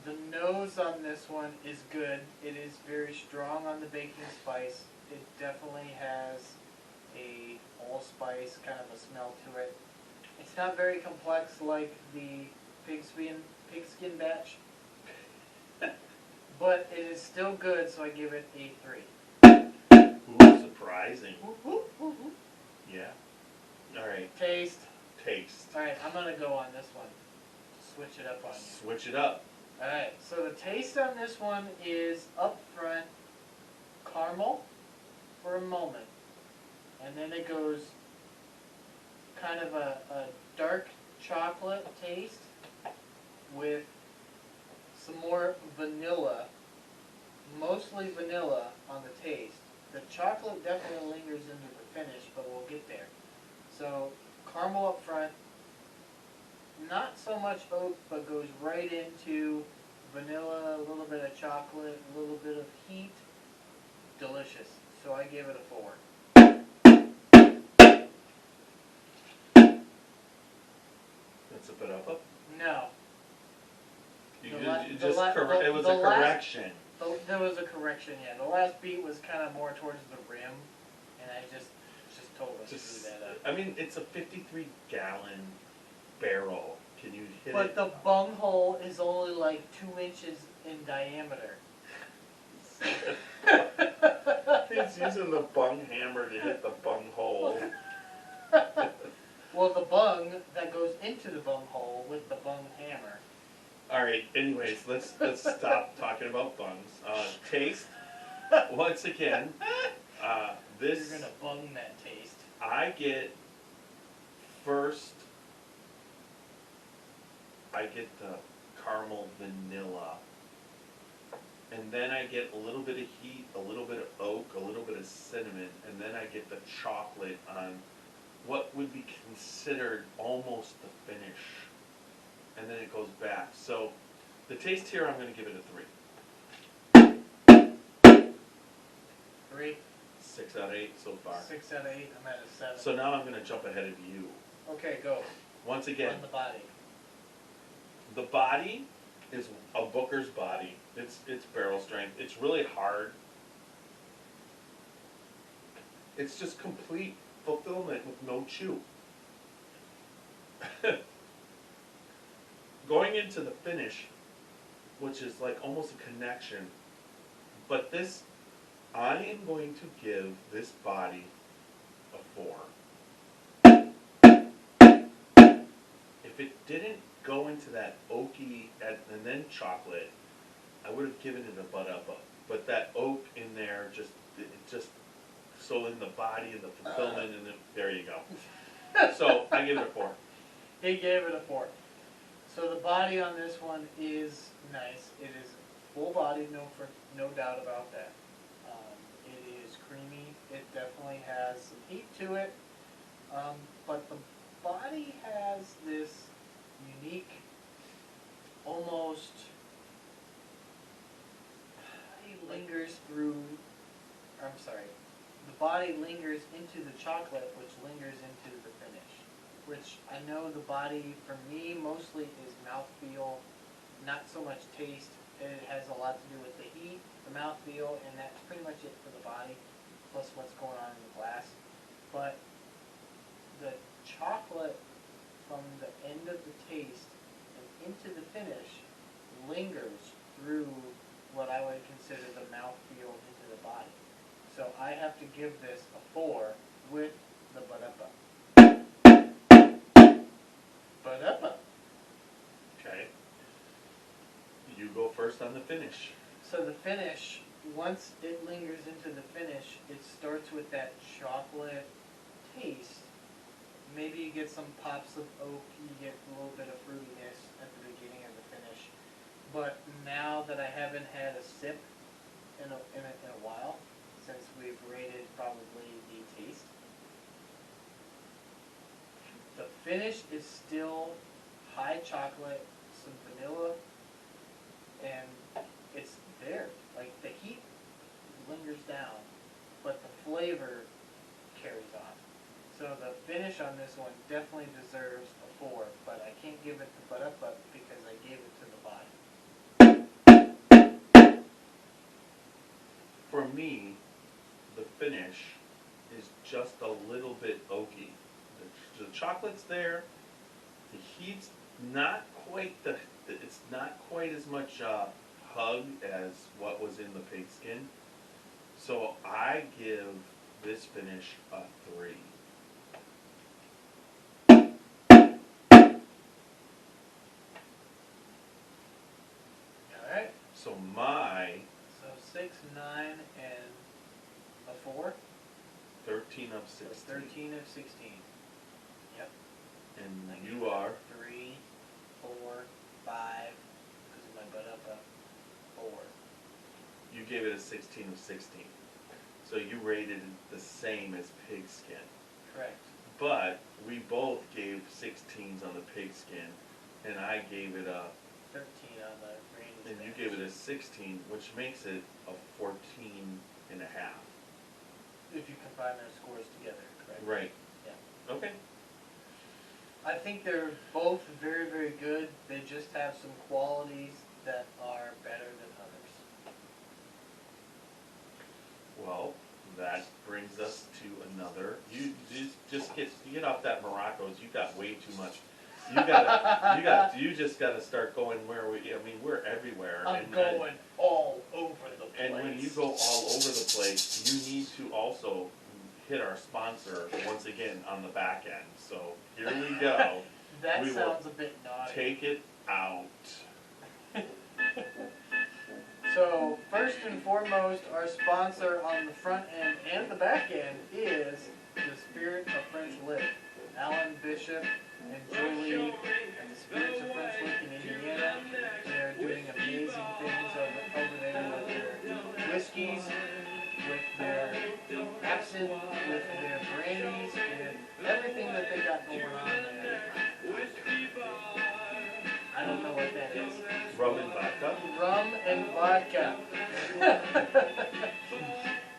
The nose on this one is good. It is very strong on the baking spice. It definitely has a allspice kind of a smell to it. It's not very complex like the pigskin batch, but it is still good, so I give it a 3. Ooh, surprising. Yeah. Alright, Taste. taste. Alright, I'm gonna go on this one. Switch it up on you. Switch it up. Alright, so the taste on this one is up front caramel for a moment. And then it goes kind of a dark chocolate taste with some more vanilla, mostly vanilla on the taste. The chocolate definitely lingers into the finish, but we'll get there. So caramel up front, not so much oak, but goes right into vanilla, a little bit of chocolate, a little bit of heat. Delicious. So I give it a 4. That's a bit up. No. You The did- la- you the just la- the- it was the a last- correction. There was a correction, yeah. The last beat was kind of more towards the rim, and I just totally Just, screwed that up. I mean, it's a 53-gallon barrel. Can you hit But it? the bung hole is only like 2 inches in diameter. He's using the bung hammer to hit the bung hole. Well, the bung that goes into the bung hole with the bung hammer. All right. Anyways, let's stop talking about bungs. Taste. Once again, this You're gonna bung that taste. I get first. I get the caramel vanilla, and then I get a little bit of heat, a little bit of oak, a little bit of cinnamon, and then I get the chocolate on what would be considered almost the finish, and then it goes back. So the taste here, I'm going to give it a 3. 3, 6 out of 8 so far. 6 out of 8. I'm at a 7. So now I'm going to jump ahead of you. Okay, go. Once again, On the body. the body is a Booker's body. It's barrel strength. It's really hard. It's just complete fulfillment with no chew. Going into the finish, which is like almost a connection, but this, I am going to give this body a 4. If it didn't go into that oaky and then chocolate, I would have given it a butt up. But that oak in there just so in the body and the fulfillment and there you go. So I give it a 4. He gave it a 4. So the body on this one is nice. It is full body, no doubt about that. It is creamy. It definitely has some heat to it. But the body has this unique, almost, it lingers through, I'm sorry, the body lingers into the chocolate, which lingers into the finish. Which I know the body, for me, mostly is mouthfeel, not so much taste. It has a lot to do with the heat, the mouthfeel, and that's pretty much it for the body, plus what's going on in the glass. But the chocolate from the end of the taste and into the finish lingers through what I would consider the mouthfeel into the body. So I have to give this a 4 with the ba-da-ba. Ba-da-ba. Okay. You go first on the finish. So the finish, once it lingers into the finish, it starts with that chocolate taste. Maybe you get some pops of oak, you get a little bit of fruitiness at the beginning of the finish. But now that I haven't had a sip in a while, since we've rated probably the taste, the finish is still high chocolate, some vanilla, and it's there. Like the heat lingers down, but the flavor carries on. So the finish on this one definitely deserves a 4, but I can't give it the butt up because I gave it to the body. For me, the finish is just a little bit oaky. The chocolate's there. The heat's not quite it's not quite as much hug as what was in the pigskin. So I give this finish a 3. Alright, So 6, 9, and a 4? 13 of So 16. 13 of 16. Yep. And I you give it are 3, 4, 5, because of my butt up 4. you gave it a 16 of 16. So you rated it the same as pigskin. Correct. But we both gave 16s on the pigskin, and I gave it a 13 on the Granny and you Spanish. gave it a 16, which makes it a 14 and a half. If you combine their scores together, correct? Right. Yeah. Okay. I think they're both very, very good. They just have some qualities that are better than others. Well, that brings us to another. You just get off that Morocco's. You got way too much. You just gotta start going where we're everywhere. I'm going all over the place. And when you go all over the place, you need to also hit our sponsor once again on the back end. So here we go. That we sounds a bit naughty. Take it out. So, first and foremost, our sponsor on the front end and the back end is the Spirit of French Lick. Alan Bishop and Julie at the Spirits of French Lick in Indiana. They're doing amazing things over there with their whiskeys, with their absinthe, with their brandies, with everything that they got going on there. I don't know what that is. Rum and vodka. Rum and vodka.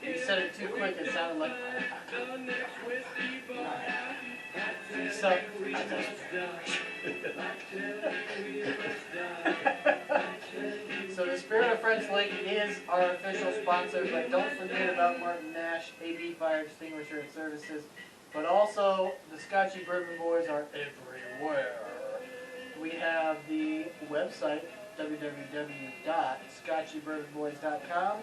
You said it too quick, it sounded like. So, so the Spirit of French Lick is our official sponsor, but don't forget about Martin Nash, AB Fire Extinguisher and Services. But also, the Scotchy Bourbon Boys are everywhere. We have the website, www.scotchybourbonboys.com.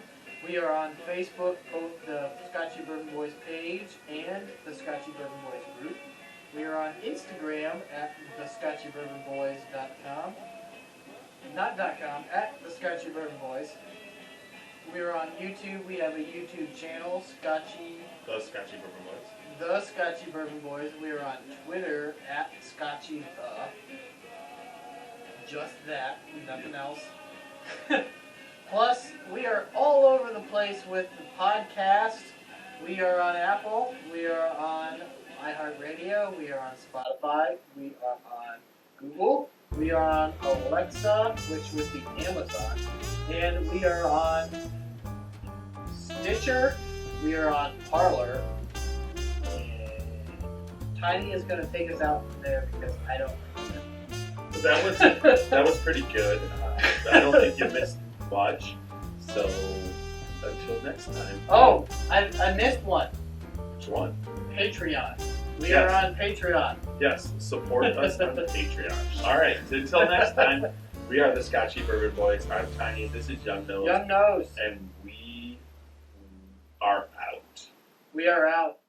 We are on Facebook, both the Scotchy Bourbon Boys page and the Scotchy Bourbon Boys group. We are on Instagram at thescotchybourbonboys.com. Not .com, at the Scotchy Bourbon Boys. We are on YouTube. We have a YouTube channel, The Scotchy Bourbon Boys. The Scotchy Bourbon Boys. We are on Twitter at Scotchy the. Just that, nothing else. Plus, we are all over the place with the podcast. We are on Apple. We are on iHeartRadio. We are on Spotify. We are on Google. We are on Alexa, which would be Amazon. And we are on Stitcher. We are on Parler. And Tiny is going to take us out from there because I don't remember. That was pretty good. I don't think you missed much. So until next time. Oh, I missed one. Which one? Patreon. We Yes. are on Patreon. Yes, support us on Patreon. All right, until next time, we are the Scotchy Bourbon Boys. I'm Tiny. This is Young Nose. Young Nose. And we are out. We are out.